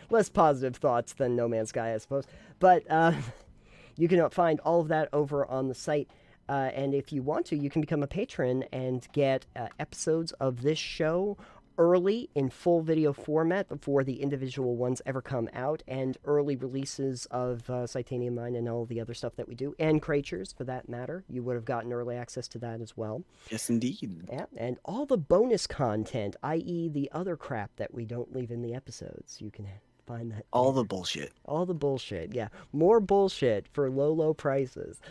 less positive thoughts than No Man's Sky, I suppose. But you can find all of that over on the site. And if you want to, you can become a patron and get episodes of this show early in full video format before the individual ones ever come out, and early releases of Titanium Mine and all the other stuff that we do, and Creatures for that matter. You would have gotten early access to that as well. Yes, indeed. Yeah, and all the bonus content, i.e. the other crap that we don't leave in the episodes. You can find that. All the bullshit. All the bullshit, yeah. More bullshit for low prices.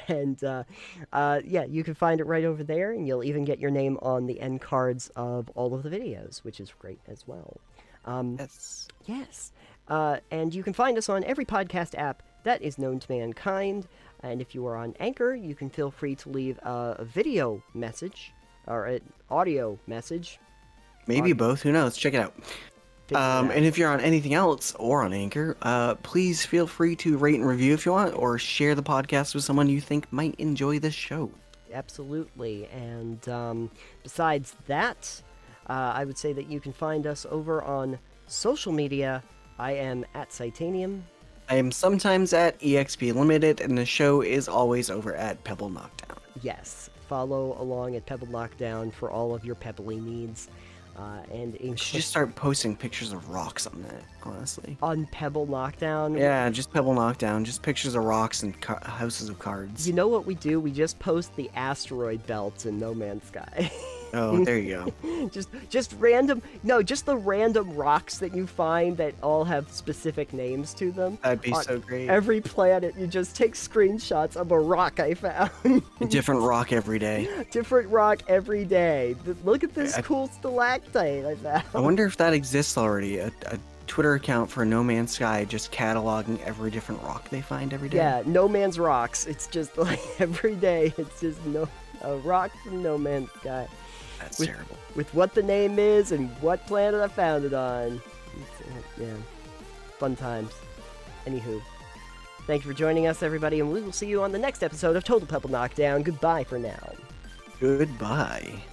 And yeah, you can find it right over there, and you'll even get your name on the end cards of all of the videos, which is great as well. Yes. Yes. And you can find us on every podcast app that is known to mankind. And if you are on Anchor, you can feel free to leave a video message or an audio message. Maybe both. Who knows? Check it out. And if you're on anything else or on Anchor, please feel free to rate and review if you want, or share the podcast with someone you think might enjoy this show. Absolutely. And besides that, I would say that you can find us over on social media. I am at Titanium. I am sometimes at EXP Limited, and the show is always over at Pebble Knockdown. Yes. Follow along at Pebble Knockdown for all of your pebbly needs. And you should just start posting pictures of rocks on that, honestly. On Pebble Knockdown? Yeah, just Pebble Knockdown. Just pictures of rocks and houses of cards. You know what we do? We just post the asteroid belts in No Man's Sky. Oh, there you go. just random, no, just the random rocks that you find that all have specific names to them. That'd be so great. Every planet, you just take screenshots of a rock I found. A different rock every day. Different rock every day. Look at this cool stalactite I found. I wonder if that exists already. A Twitter account for No Man's Sky just cataloging every different rock they find every day. Yeah, No Man's Rocks. It's just like every day, it's just a rock from No Man's Sky. That's terrible. With what the name is and what planet I found it on. Yeah. Fun times. Anywho. Thank you for joining us, everybody, and we will see you on the next episode of Total Pebble Knockdown. Goodbye for now. Goodbye.